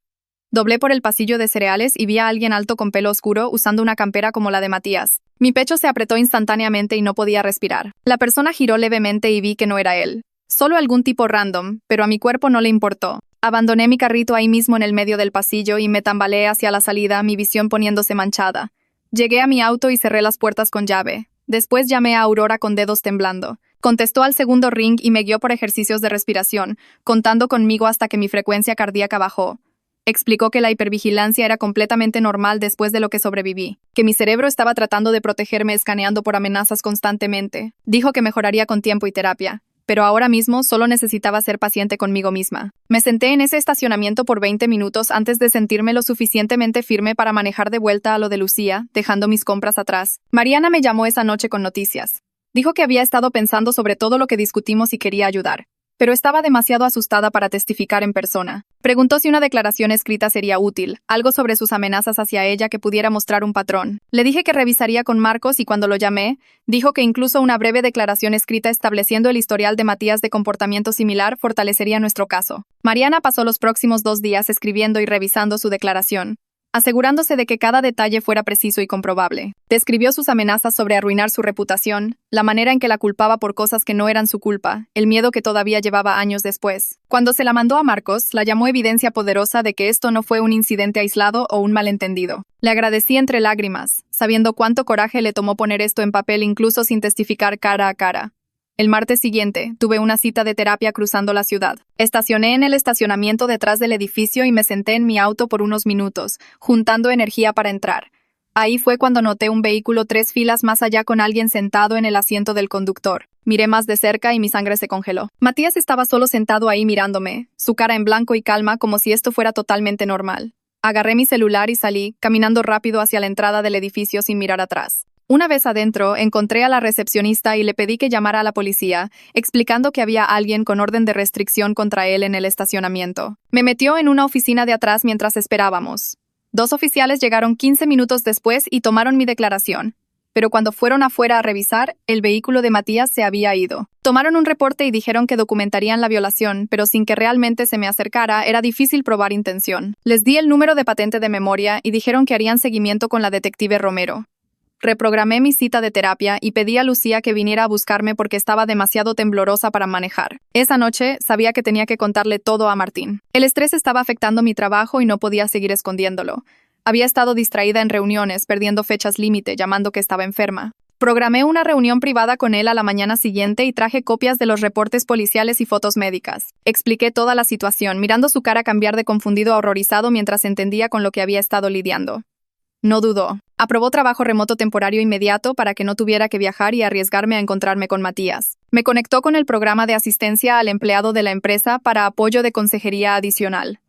Doblé por el pasillo de cereales y vi a alguien alto con pelo oscuro usando una campera como la de Matías. Mi pecho se apretó instantáneamente y no podía respirar. La persona giró levemente y vi que no era él. Solo algún tipo random, pero a mi cuerpo no le importó. Abandoné mi carrito ahí mismo en el medio del pasillo y me tambaleé hacia la salida, mi visión poniéndose manchada. Llegué a mi auto y cerré las puertas con llave. Después llamé a Aurora con dedos temblando. Contestó al segundo ring y me guió por ejercicios de respiración, contando conmigo hasta que mi frecuencia cardíaca bajó. Explicó que la hipervigilancia era completamente normal después de lo que sobreviví, que mi cerebro estaba tratando de protegerme escaneando por amenazas constantemente. Dijo que mejoraría con tiempo y terapia, pero ahora mismo solo necesitaba ser paciente conmigo misma. Me senté en ese estacionamiento por 20 minutos antes de sentirme lo suficientemente firme para manejar de vuelta a lo de Lucía, dejando mis compras atrás. Mariana me llamó esa noche con noticias. Dijo que había estado pensando sobre todo lo que discutimos y quería ayudar, pero estaba demasiado asustada para testificar en persona. Preguntó si una declaración escrita sería útil, algo sobre sus amenazas hacia ella que pudiera mostrar un patrón. Le dije que revisaría con Marcos y cuando lo llamé, dijo que incluso una breve declaración escrita estableciendo el historial de Matías de comportamiento similar fortalecería nuestro caso. Mariana pasó los próximos 2 días escribiendo y revisando su declaración, asegurándose de que cada detalle fuera preciso y comprobable. Describió sus amenazas sobre arruinar su reputación, la manera en que la culpaba por cosas que no eran su culpa, el miedo que todavía llevaba años después. Cuando se la mandó a Marcos, la llamó evidencia poderosa de que esto no fue un incidente aislado o un malentendido. Le agradecí entre lágrimas, sabiendo cuánto coraje le tomó poner esto en papel incluso sin testificar cara a cara. El martes siguiente, tuve una cita de terapia cruzando la ciudad. Estacioné en el estacionamiento detrás del edificio y me senté en mi auto por unos minutos, juntando energía para entrar. Ahí fue cuando noté un vehículo 3 filas más allá con alguien sentado en el asiento del conductor. Miré más de cerca y mi sangre se congeló. Matías estaba solo sentado ahí mirándome, su cara en blanco y calma como si esto fuera totalmente normal. Agarré mi celular y salí, caminando rápido hacia la entrada del edificio sin mirar atrás. Una vez adentro, encontré a la recepcionista y le pedí que llamara a la policía, explicando que había alguien con orden de restricción contra él en el estacionamiento. Me metió en una oficina de atrás mientras esperábamos. 2 oficiales llegaron 15 minutos después y tomaron mi declaración. Pero cuando fueron afuera a revisar, el vehículo de Matías se había ido. Tomaron un reporte y dijeron que documentarían la violación, pero sin que realmente se me acercara, era difícil probar intención. Les di el número de patente de memoria y dijeron que harían seguimiento con la detective Romero. Reprogramé mi cita de terapia y pedí a Lucía que viniera a buscarme porque estaba demasiado temblorosa para manejar. Esa noche sabía que tenía que contarle todo a Martín. El estrés estaba afectando mi trabajo y no podía seguir escondiéndolo. Había estado distraída en reuniones, perdiendo fechas límite, llamando que estaba enferma. Programé una reunión privada con él a la mañana siguiente y traje copias de los reportes policiales y fotos médicas. Expliqué toda la situación, mirando su cara cambiar de confundido a horrorizado mientras entendía con lo que había estado lidiando. No dudó. Aprobó trabajo remoto temporario inmediato para que no tuviera que viajar y arriesgarme a encontrarme con Matías. Me conectó con el programa de asistencia al empleado de la empresa para apoyo de consejería adicional.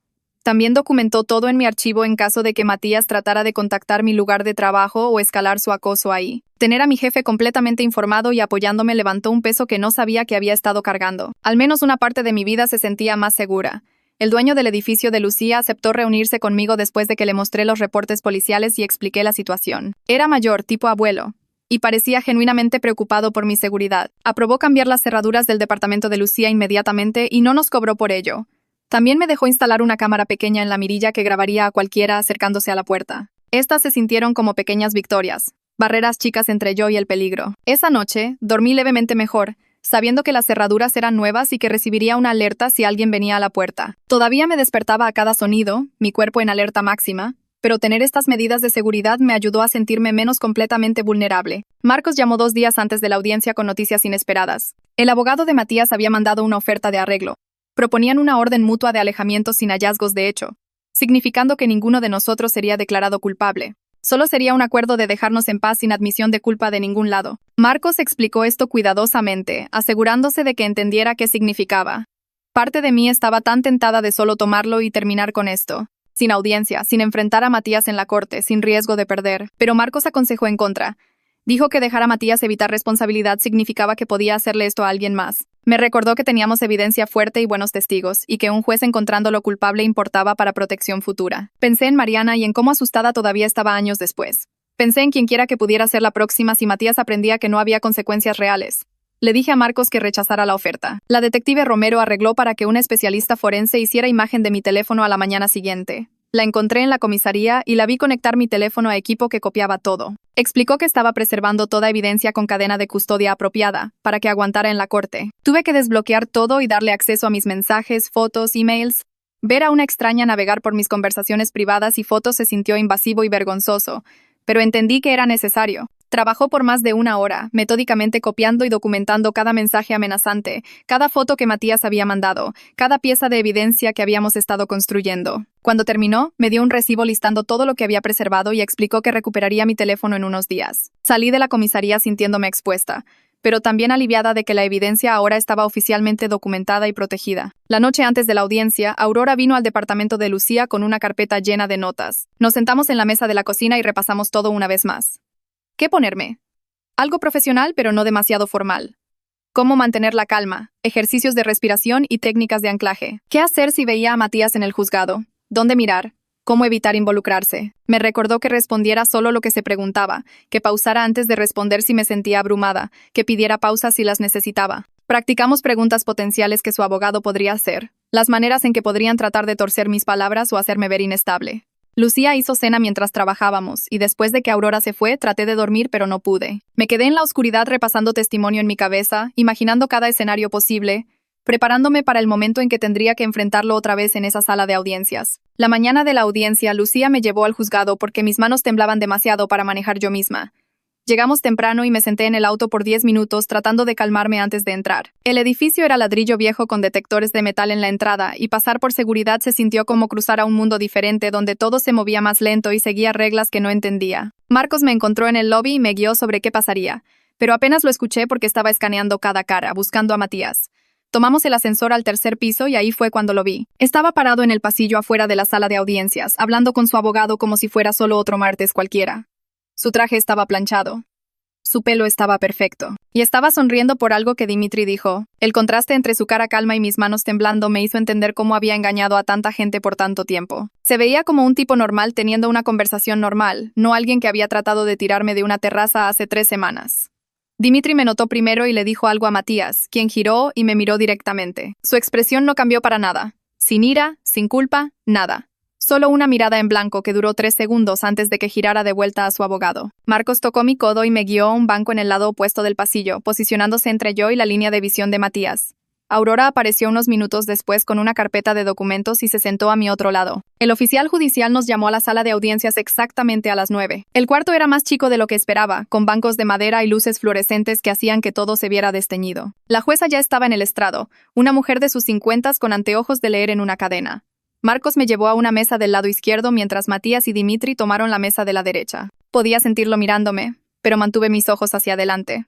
También documentó todo en mi archivo en caso de que Matías tratara de contactar mi lugar de trabajo o escalar su acoso ahí. Tener a mi jefe completamente informado y apoyándome levantó un peso que no sabía que había estado cargando. Al menos una parte de mi vida se sentía más segura. El dueño del edificio de Lucía aceptó reunirse conmigo después de que le mostré los reportes policiales y expliqué la situación. Era mayor, tipo abuelo, y parecía genuinamente preocupado por mi seguridad. Aprobó cambiar las cerraduras del departamento de Lucía inmediatamente y no nos cobró por ello. También me dejó instalar una cámara pequeña en la mirilla que grabaría a cualquiera acercándose a la puerta. Estas se sintieron como pequeñas victorias, barreras chicas entre yo y el peligro. Esa noche, dormí levemente mejor, sabiendo que las cerraduras eran nuevas y que recibiría una alerta si alguien venía a la puerta. Todavía me despertaba a cada sonido, mi cuerpo en alerta máxima, pero tener estas medidas de seguridad me ayudó a sentirme menos completamente vulnerable. Marcos llamó 2 días antes de la audiencia con noticias inesperadas. El abogado de Matías había mandado una oferta de arreglo. Proponían una orden mutua de alejamiento sin hallazgos de hecho, significando que ninguno de nosotros sería declarado culpable. Solo sería un acuerdo de dejarnos en paz sin admisión de culpa de ningún lado. Marcos explicó esto cuidadosamente, asegurándose de que entendiera qué significaba. Parte de mí estaba tan tentada de solo tomarlo y terminar con esto. Sin audiencia, sin enfrentar a Matías en la corte, sin riesgo de perder. Pero Marcos aconsejó en contra. Dijo que dejar a Matías evitar responsabilidad significaba que podía hacerle esto a alguien más. Me recordó que teníamos evidencia fuerte y buenos testigos, y que un juez encontrándolo culpable importaba para protección futura. Pensé en Mariana y en cómo asustada todavía estaba años después. Pensé en quienquiera que pudiera ser la próxima si Matías aprendía que no había consecuencias reales. Le dije a Marcos que rechazara la oferta. La detective Romero arregló para que un especialista forense hiciera imagen de mi teléfono a la mañana siguiente. La encontré en la comisaría y la vi conectar mi teléfono a equipo que copiaba todo. Explicó que estaba preservando toda evidencia con cadena de custodia apropiada, para que aguantara en la corte. Tuve que desbloquear todo y darle acceso a mis mensajes, fotos, emails. Ver a una extraña navegar por mis conversaciones privadas y fotos se sintió invasivo y vergonzoso, pero entendí que era necesario. Trabajó por más de una hora, metódicamente copiando y documentando cada mensaje amenazante, cada foto que Matías había mandado, cada pieza de evidencia que habíamos estado construyendo. Cuando terminó, me dio un recibo listando todo lo que había preservado y explicó que recuperaría mi teléfono en unos días. Salí de la comisaría sintiéndome expuesta, pero también aliviada de que la evidencia ahora estaba oficialmente documentada y protegida. La noche antes de la audiencia, Aurora vino al departamento de Lucía con una carpeta llena de notas. Nos sentamos en la mesa de la cocina y repasamos todo una vez más. ¿Qué ponerme? Algo profesional, pero no demasiado formal. Cómo mantener la calma, ejercicios de respiración y técnicas de anclaje. ¿Qué hacer si veía a Matías en el juzgado? ¿Dónde mirar? ¿Cómo evitar involucrarse? Me recordó que respondiera solo lo que se preguntaba, que pausara antes de responder si me sentía abrumada, que pidiera pausas si las necesitaba. Practicamos preguntas potenciales que su abogado podría hacer, las maneras en que podrían tratar de torcer mis palabras o hacerme ver inestable. Lucía hizo cena mientras trabajábamos, y después de que Aurora se fue, traté de dormir pero no pude. Me quedé en la oscuridad repasando testimonio en mi cabeza, imaginando cada escenario posible, preparándome para el momento en que tendría que enfrentarlo otra vez en esa sala de audiencias. La mañana de la audiencia, Lucía me llevó al juzgado porque mis manos temblaban demasiado para manejar yo misma. Llegamos temprano y me senté en el auto por 10 minutos tratando de calmarme antes de entrar. El edificio era ladrillo viejo con detectores de metal en la entrada y pasar por seguridad se sintió como cruzar a un mundo diferente donde todo se movía más lento y seguía reglas que no entendía. Marcos me encontró en el lobby y me guió sobre qué pasaría, pero apenas lo escuché porque estaba escaneando cada cara, buscando a Matías. Tomamos el ascensor al tercer piso y ahí fue cuando lo vi. Estaba parado en el pasillo afuera de la sala de audiencias, hablando con su abogado como si fuera solo otro martes cualquiera. Su traje estaba planchado. Su pelo estaba perfecto. Y estaba sonriendo por algo que Dimitri dijo. El contraste entre su cara calma y mis manos temblando me hizo entender cómo había engañado a tanta gente por tanto tiempo. Se veía como un tipo normal teniendo una conversación normal, no alguien que había tratado de tirarme de una terraza hace 3 semanas. Dimitri me notó primero y le dijo algo a Matías, quien giró y me miró directamente. Su expresión no cambió para nada. Sin ira, sin culpa, nada. Solo una mirada en blanco que duró 3 segundos antes de que girara de vuelta a su abogado. Marcos tocó mi codo y me guió a un banco en el lado opuesto del pasillo, posicionándose entre yo y la línea de visión de Matías. Aurora apareció unos minutos después con una carpeta de documentos y se sentó a mi otro lado. El oficial judicial nos llamó a la sala de audiencias exactamente a las 9. El cuarto era más chico de lo que esperaba, con bancos de madera y luces fluorescentes que hacían que todo se viera desteñido. La jueza ya estaba en el estrado, una mujer de sus 50s con anteojos de leer en una cadena. Marcos me llevó a una mesa del lado izquierdo mientras Matías y Dimitri tomaron la mesa de la derecha. Podía sentirlo mirándome, pero mantuve mis ojos hacia adelante.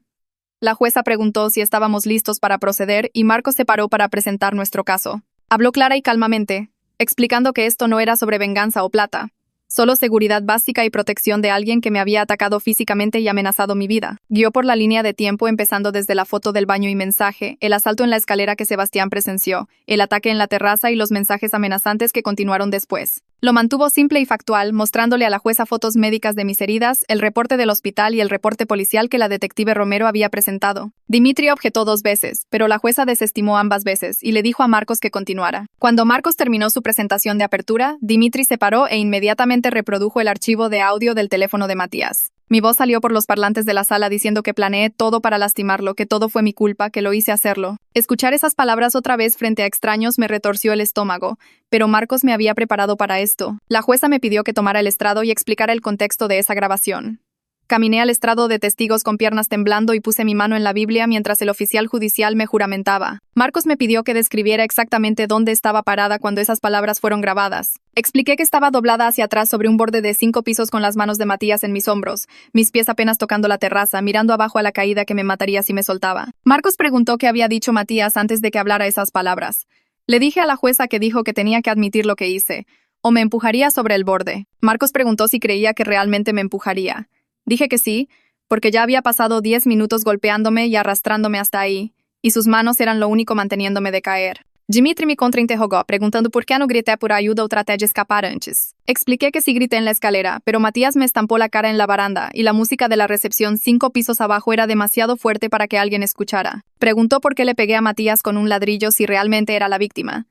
La jueza preguntó si estábamos listos para proceder y Marcos se paró para presentar nuestro caso. Habló clara y calmamente, explicando que esto no era sobre venganza o plata, solo seguridad básica y protección de alguien que me había atacado físicamente y amenazado mi vida. Guió por la línea de tiempo empezando desde la foto del baño y mensaje, el asalto en la escalera que Sebastián presenció, el ataque en la terraza y los mensajes amenazantes que continuaron después. Lo mantuvo simple y factual, mostrándole a la jueza fotos médicas de mis heridas, el reporte del hospital y el reporte policial que la detective Romero había presentado. Dimitri objetó 2 veces, pero la jueza desestimó ambas veces y le dijo a Marcos que continuara. Cuando Marcos terminó su presentación de apertura, Dimitri se paró e inmediatamente reprodujo el archivo de audio del teléfono de Matías. Mi voz salió por los parlantes de la sala diciendo que planeé todo para lastimarlo, que todo fue mi culpa, que lo hice hacerlo. Escuchar esas palabras otra vez frente a extraños me retorció el estómago, pero Marcos me había preparado para esto. La jueza me pidió que tomara el estrado y explicara el contexto de esa grabación. Caminé al estrado de testigos con piernas temblando y puse mi mano en la Biblia mientras el oficial judicial me juramentaba. Marcos me pidió que describiera exactamente dónde estaba parada cuando esas palabras fueron grabadas. Expliqué que estaba doblada hacia atrás sobre un borde de 5 pisos con las manos de Matías en mis hombros, mis pies apenas tocando la terraza, mirando abajo a la caída que me mataría si me soltaba. Marcos preguntó qué había dicho Matías antes de que hablara esas palabras. Le dije a la jueza que dijo que tenía que admitir lo que hice, o me empujaría sobre el borde. Marcos preguntó si creía que realmente me empujaría. Dije que sí, porque ya había pasado 10 minutos golpeándome y arrastrándome hasta ahí, y sus manos eran lo único manteniéndome de caer. Dimitri me contrainterrogó, preguntando por qué no grité por ayuda o traté de escapar antes. Expliqué que sí grité en la escalera, pero Matías me estampó la cara en la baranda, y la música de la recepción 5 pisos abajo era demasiado fuerte para que alguien escuchara. Preguntó por qué le pegué a Matías con un ladrillo si realmente era la víctima.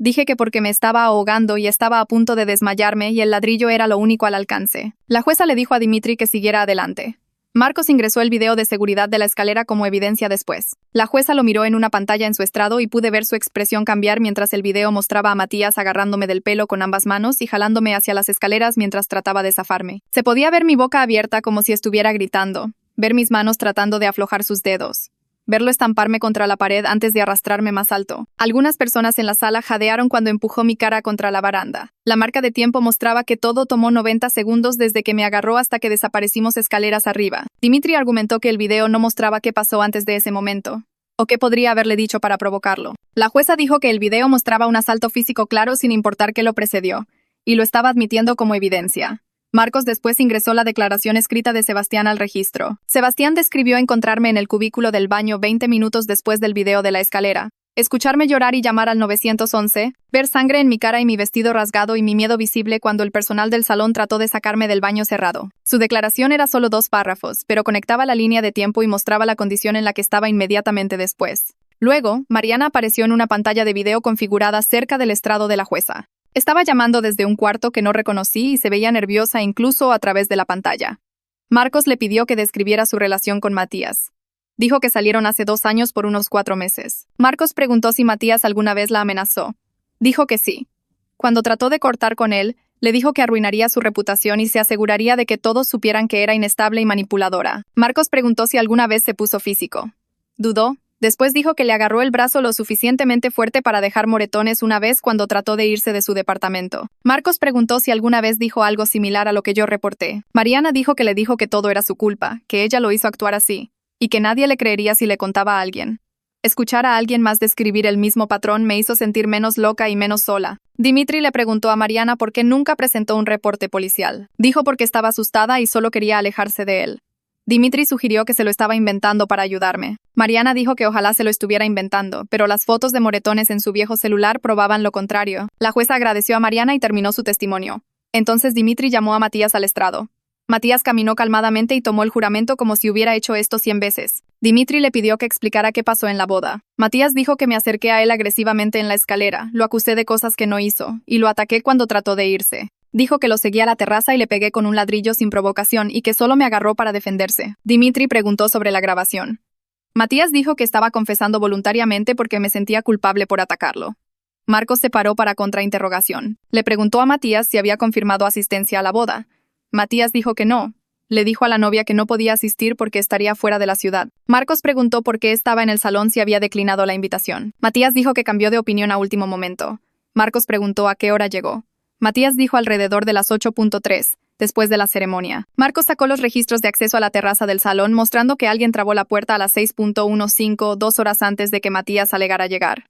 Dije que porque me estaba ahogando y estaba a punto de desmayarme y el ladrillo era lo único al alcance. La jueza le dijo a Dimitri que siguiera adelante. Marcos ingresó el video de seguridad de la escalera como evidencia después. La jueza lo miró en una pantalla en su estrado y pude ver su expresión cambiar mientras el video mostraba a Matías agarrándome del pelo con ambas manos y jalándome hacia las escaleras mientras trataba de zafarme. Se podía ver mi boca abierta como si estuviera gritando, ver mis manos tratando de aflojar sus dedos, verlo estamparme contra la pared antes de arrastrarme más alto. Algunas personas en la sala jadearon cuando empujó mi cara contra la baranda. La marca de tiempo mostraba que todo tomó 90 segundos desde que me agarró hasta que desaparecimos escaleras arriba. Dimitri argumentó que el video no mostraba qué pasó antes de ese momento, o qué podría haberle dicho para provocarlo. La jueza dijo que el video mostraba un asalto físico claro sin importar qué lo precedió, y lo estaba admitiendo como evidencia. Marcos después ingresó la declaración escrita de Sebastián al registro. Sebastián describió encontrarme en el cubículo del baño 20 minutos después del video de la escalera, escucharme llorar y llamar al 911, ver sangre en mi cara y mi vestido rasgado y mi miedo visible cuando el personal del salón trató de sacarme del baño cerrado. Su declaración era solo 2 párrafos, pero conectaba la línea de tiempo y mostraba la condición en la que estaba inmediatamente después. Luego, Mariana apareció en una pantalla de video configurada cerca del estrado de la jueza. Estaba llamando desde un cuarto que no reconocí y se veía nerviosa incluso a través de la pantalla. Marcos le pidió que describiera su relación con Matías. Dijo que salieron hace 2 años por unos 4 meses. Marcos preguntó si Matías alguna vez la amenazó. Dijo que sí. Cuando trató de cortar con él, le dijo que arruinaría su reputación y se aseguraría de que todos supieran que era inestable y manipuladora. Marcos preguntó si alguna vez se puso físico. Dudó. Después dijo que le agarró el brazo lo suficientemente fuerte para dejar moretones una vez cuando trató de irse de su departamento. Marcos preguntó si alguna vez dijo algo similar a lo que yo reporté. Mariana dijo que le dijo que todo era su culpa, que ella lo hizo actuar así, y que nadie le creería si le contaba a alguien. Escuchar a alguien más describir el mismo patrón me hizo sentir menos loca y menos sola. Dimitri le preguntó a Mariana por qué nunca presentó un reporte policial. Dijo porque estaba asustada y solo quería alejarse de él. Dimitri sugirió que se lo estaba inventando para ayudarme. Mariana dijo que ojalá se lo estuviera inventando, pero las fotos de moretones en su viejo celular probaban lo contrario. La jueza agradeció a Mariana y terminó su testimonio. Entonces Dimitri llamó a Matías al estrado. Matías caminó calmadamente y tomó el juramento como si hubiera hecho esto 100 veces. Dimitri le pidió que explicara qué pasó en la boda. Matías dijo que me acerqué a él agresivamente en la escalera, lo acusé de cosas que no hizo, y lo ataqué cuando trató de irse. Dijo que lo seguía a la terraza y le pegué con un ladrillo sin provocación y que solo me agarró para defenderse. Dimitri preguntó sobre la grabación. Matías dijo que estaba confesando voluntariamente porque me sentía culpable por atacarlo. Marcos se paró para contrainterrogación. Le preguntó a Matías si había confirmado asistencia a la boda. Matías dijo que no. Le dijo a la novia que no podía asistir porque estaría fuera de la ciudad. Marcos preguntó por qué estaba en el salón si había declinado la invitación. Matías dijo que cambió de opinión a último momento. Marcos preguntó a qué hora llegó. Matías dijo alrededor de las 8:3, después de la ceremonia. Marcos sacó los registros de acceso a la terraza del salón, mostrando que alguien trabó la puerta a las 6:15, 2 horas antes de que Matías alegara llegar.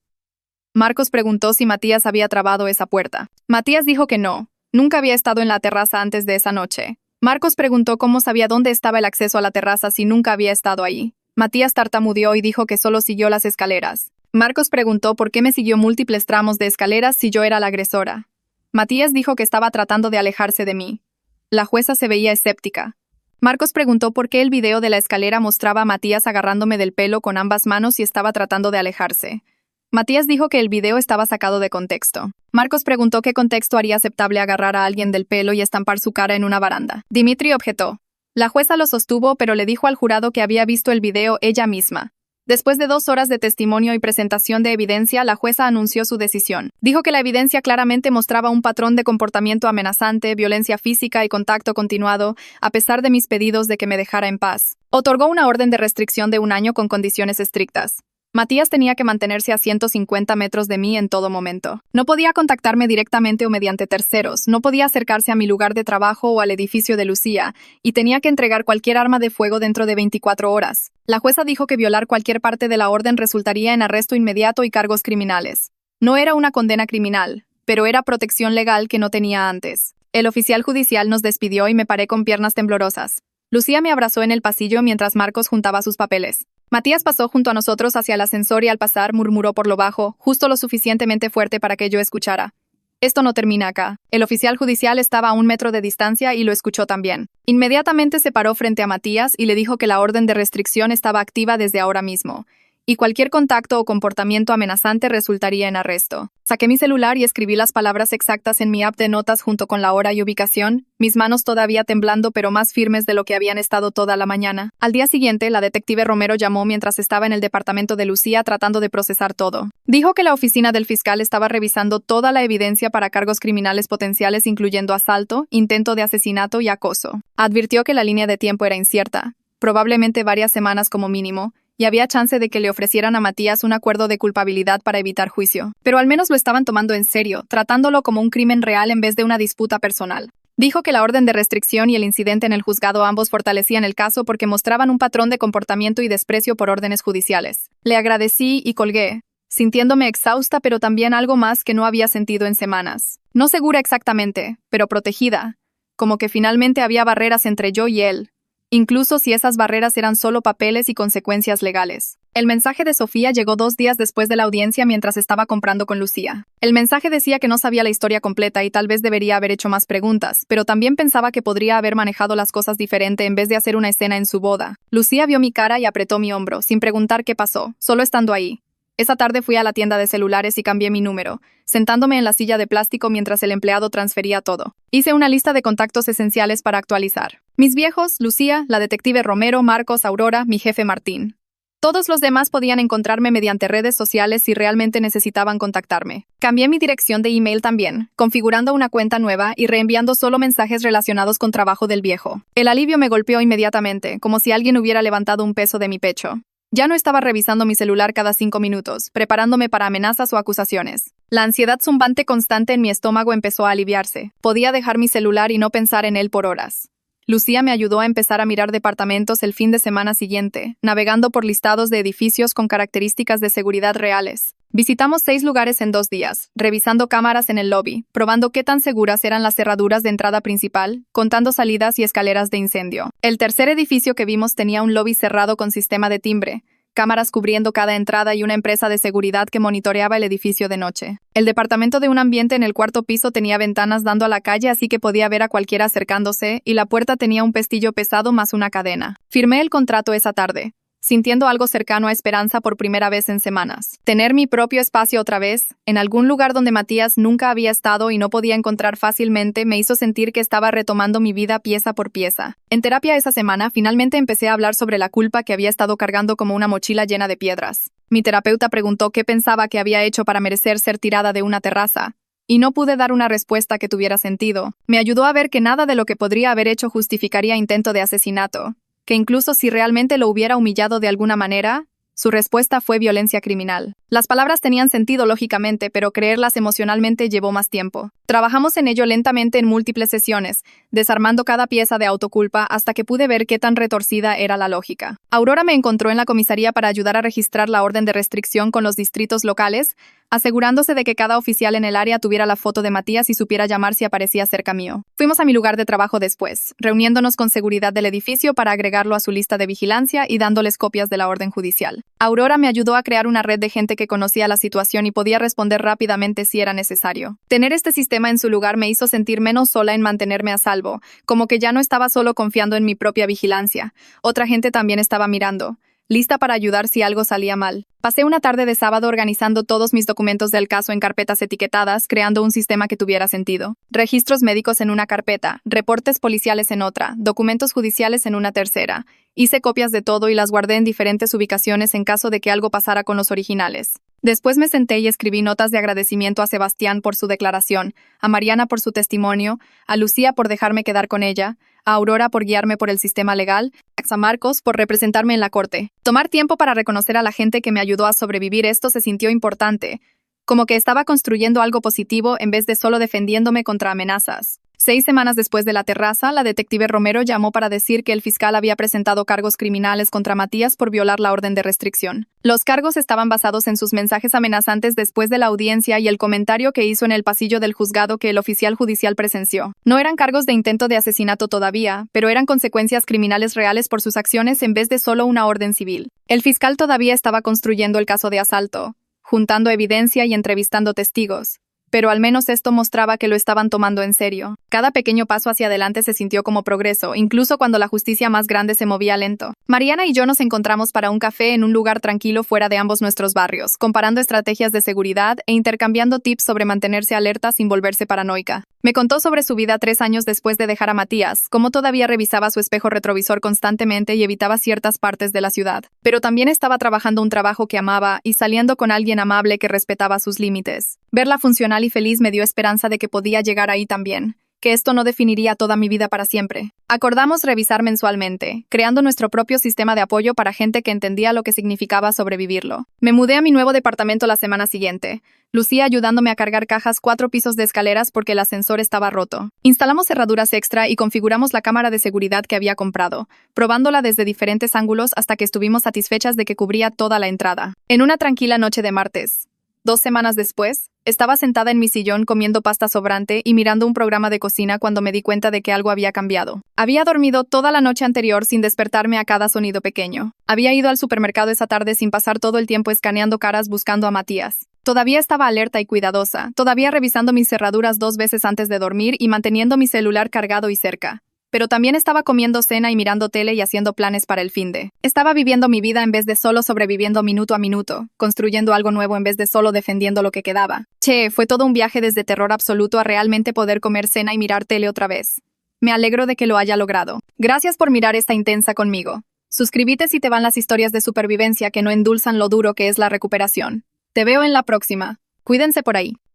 Marcos preguntó si Matías había trabado esa puerta. Matías dijo que no. Nunca había estado en la terraza antes de esa noche. Marcos preguntó cómo sabía dónde estaba el acceso a la terraza si nunca había estado ahí. Matías tartamudeó y dijo que solo siguió las escaleras. Marcos preguntó por qué me siguió múltiples tramos de escaleras si yo era la agresora. Matías dijo que estaba tratando de alejarse de mí. La jueza se veía escéptica. Marcos preguntó por qué el video de la escalera mostraba a Matías agarrándome del pelo con ambas manos y estaba tratando de alejarse. Matías dijo que el video estaba sacado de contexto. Marcos preguntó qué contexto haría aceptable agarrar a alguien del pelo y estampar su cara en una baranda. Dimitri objetó. La jueza lo sostuvo, pero le dijo al jurado que había visto el video ella misma. Después de 2 horas de testimonio y presentación de evidencia, la jueza anunció su decisión. Dijo que la evidencia claramente mostraba un patrón de comportamiento amenazante, violencia física y contacto continuado, a pesar de mis pedidos de que me dejara en paz. Otorgó una orden de restricción de 1 año con condiciones estrictas. Matías tenía que mantenerse a 150 metros de mí en todo momento. No podía contactarme directamente o mediante terceros, no podía acercarse a mi lugar de trabajo o al edificio de Lucía, y tenía que entregar cualquier arma de fuego dentro de 24 horas. La jueza dijo que violar cualquier parte de la orden resultaría en arresto inmediato y cargos criminales. No era una condena criminal, pero era protección legal que no tenía antes. El oficial judicial nos despidió y me paré con piernas temblorosas. Lucía me abrazó en el pasillo mientras Marcos juntaba sus papeles. Matías pasó junto a nosotros hacia el ascensor y al pasar murmuró por lo bajo, justo lo suficientemente fuerte para que yo escuchara. Esto no termina acá. El oficial judicial estaba a 1 metro de distancia y lo escuchó también. Inmediatamente se paró frente a Matías y le dijo que la orden de restricción estaba activa desde ahora mismo, y cualquier contacto o comportamiento amenazante resultaría en arresto. Saqué mi celular y escribí las palabras exactas en mi app de notas junto con la hora y ubicación, mis manos todavía temblando pero más firmes de lo que habían estado toda la mañana. Al día siguiente, la detective Romero llamó mientras estaba en el departamento de Lucía tratando de procesar todo. Dijo que la oficina del fiscal estaba revisando toda la evidencia para cargos criminales potenciales incluyendo asalto, intento de asesinato y acoso. Advirtió que la línea de tiempo era incierta, probablemente varias semanas como mínimo, y había chance de que le ofrecieran a Matías un acuerdo de culpabilidad para evitar juicio. Pero al menos lo estaban tomando en serio, tratándolo como un crimen real en vez de una disputa personal. Dijo que la orden de restricción y el incidente en el juzgado ambos fortalecían el caso porque mostraban un patrón de comportamiento y desprecio por órdenes judiciales. Le agradecí y colgué, sintiéndome exhausta pero también algo más que no había sentido en semanas. No segura exactamente, pero protegida, como que finalmente había barreras entre yo y él, incluso si esas barreras eran solo papeles y consecuencias legales. El mensaje de Sofía llegó 2 días después de la audiencia mientras estaba comprando con Lucía. El mensaje decía que no sabía la historia completa y tal vez debería haber hecho más preguntas, pero también pensaba que podría haber manejado las cosas diferente en vez de hacer una escena en su boda. Lucía vio mi cara y apretó mi hombro, sin preguntar qué pasó, solo estando ahí. Esa tarde fui a la tienda de celulares y cambié mi número, sentándome en la silla de plástico mientras el empleado transfería todo. Hice una lista de contactos esenciales para actualizar. Mis viejos, Lucía, la detective Romero, Marcos, Aurora, mi jefe Martín. Todos los demás podían encontrarme mediante redes sociales si realmente necesitaban contactarme. Cambié mi dirección de email también, configurando una cuenta nueva y reenviando solo mensajes relacionados con trabajo del viejo. El alivio me golpeó inmediatamente, como si alguien hubiera levantado un peso de mi pecho. Ya no estaba revisando mi celular cada 5 minutos, preparándome para amenazas o acusaciones. La ansiedad zumbante constante en mi estómago empezó a aliviarse. Podía dejar mi celular y no pensar en él por horas. Lucía me ayudó a empezar a mirar departamentos el fin de semana siguiente, navegando por listados de edificios con características de seguridad reales. Visitamos 6 lugares en 2 días, revisando cámaras en el lobby, probando qué tan seguras eran las cerraduras de entrada principal, contando salidas y escaleras de incendio. El tercer edificio que vimos tenía un lobby cerrado con sistema de timbre, cámaras cubriendo cada entrada y una empresa de seguridad que monitoreaba el edificio de noche. El departamento de un ambiente en el 4º piso tenía ventanas dando a la calle así que podía ver a cualquiera acercándose, y la puerta tenía un pestillo pesado más una cadena. Firmé el contrato esa tarde, sintiendo algo cercano a esperanza por primera vez en semanas. Tener mi propio espacio otra vez, en algún lugar donde Matías nunca había estado y no podía encontrar fácilmente, me hizo sentir que estaba retomando mi vida pieza por pieza. En terapia esa semana, finalmente empecé a hablar sobre la culpa que había estado cargando como una mochila llena de piedras. Mi terapeuta preguntó qué pensaba que había hecho para merecer ser tirada de una terraza, y no pude dar una respuesta que tuviera sentido. Me ayudó a ver que nada de lo que podría haber hecho justificaría intento de asesinato, que incluso si realmente lo hubiera humillado de alguna manera, su respuesta fue violencia criminal. Las palabras tenían sentido lógicamente, pero creerlas emocionalmente llevó más tiempo. Trabajamos en ello lentamente en múltiples sesiones, desarmando cada pieza de autoculpa hasta que pude ver qué tan retorcida era la lógica. Aurora me encontró en la comisaría para ayudar a registrar la orden de restricción con los distritos locales, asegurándose de que cada oficial en el área tuviera la foto de Matías y supiera llamar si aparecía cerca mío. Fuimos a mi lugar de trabajo después, reuniéndonos con seguridad del edificio para agregarlo a su lista de vigilancia y dándoles copias de la orden judicial. Aurora me ayudó a crear una red de gente que conocía la situación y podía responder rápidamente si era necesario. Tener este sistema en su lugar me hizo sentir menos sola en mantenerme a salvo, como que ya no estaba solo confiando en mi propia vigilancia. Otra gente también estaba mirando, lista para ayudar si algo salía mal. Pasé una tarde de sábado organizando todos mis documentos del caso en carpetas etiquetadas, creando un sistema que tuviera sentido. Registros médicos en una carpeta, reportes policiales en otra, documentos judiciales en una tercera. Hice copias de todo y las guardé en diferentes ubicaciones en caso de que algo pasara con los originales. Después me senté y escribí notas de agradecimiento a Sebastián por su declaración, a Mariana por su testimonio, a Lucía por dejarme quedar con ella, a Aurora por guiarme por el sistema legal, a Marcos por representarme en la corte. Tomar tiempo para reconocer a la gente que me ayudó a sobrevivir esto se sintió importante, como que estaba construyendo algo positivo en vez de solo defendiéndome contra amenazas. 6 semanas después de la terraza, la detective Romero llamó para decir que el fiscal había presentado cargos criminales contra Matías por violar la orden de restricción. Los cargos estaban basados en sus mensajes amenazantes después de la audiencia y el comentario que hizo en el pasillo del juzgado que el oficial judicial presenció. No eran cargos de intento de asesinato todavía, pero eran consecuencias criminales reales por sus acciones en vez de solo una orden civil. El fiscal todavía estaba construyendo el caso de asalto, juntando evidencia y entrevistando testigos, pero al menos esto mostraba que lo estaban tomando en serio. Cada pequeño paso hacia adelante se sintió como progreso, incluso cuando la justicia más grande se movía lento. Mariana y yo nos encontramos para un café en un lugar tranquilo fuera de ambos nuestros barrios, comparando estrategias de seguridad e intercambiando tips sobre mantenerse alerta sin volverse paranoica. Me contó sobre su vida 3 años después de dejar a Matías, cómo todavía revisaba su espejo retrovisor constantemente y evitaba ciertas partes de la ciudad. Pero también estaba trabajando un trabajo que amaba y saliendo con alguien amable que respetaba sus límites. Verla funcional y feliz me dio esperanza de que podía llegar ahí también, que esto no definiría toda mi vida para siempre. Acordamos revisar mensualmente, creando nuestro propio sistema de apoyo para gente que entendía lo que significaba sobrevivirlo. Me mudé a mi nuevo departamento la semana siguiente, Lucía ayudándome a cargar cajas 4 pisos de escaleras porque el ascensor estaba roto. Instalamos cerraduras extra y configuramos la cámara de seguridad que había comprado, probándola desde diferentes ángulos hasta que estuvimos satisfechas de que cubría toda la entrada. En una tranquila noche de martes, 2 semanas después, estaba sentada en mi sillón comiendo pasta sobrante y mirando un programa de cocina cuando me di cuenta de que algo había cambiado. Había dormido toda la noche anterior sin despertarme a cada sonido pequeño. Había ido al supermercado esa tarde sin pasar todo el tiempo escaneando caras buscando a Matías. Todavía estaba alerta y cuidadosa, todavía revisando mis cerraduras 2 veces antes de dormir y manteniendo mi celular cargado y cerca. Pero también estaba comiendo cena y mirando tele y haciendo planes para el finde. Estaba viviendo mi vida en vez de solo sobreviviendo minuto a minuto, construyendo algo nuevo en vez de solo defendiendo lo que quedaba. Che, fue todo un viaje desde terror absoluto a realmente poder comer cena y mirar tele otra vez. Me alegro de que lo haya logrado. Gracias por mirar esta intensa conmigo. Suscríbete si te van las historias de supervivencia que no endulzan lo duro que es la recuperación. Te veo en la próxima. Cuídense por ahí.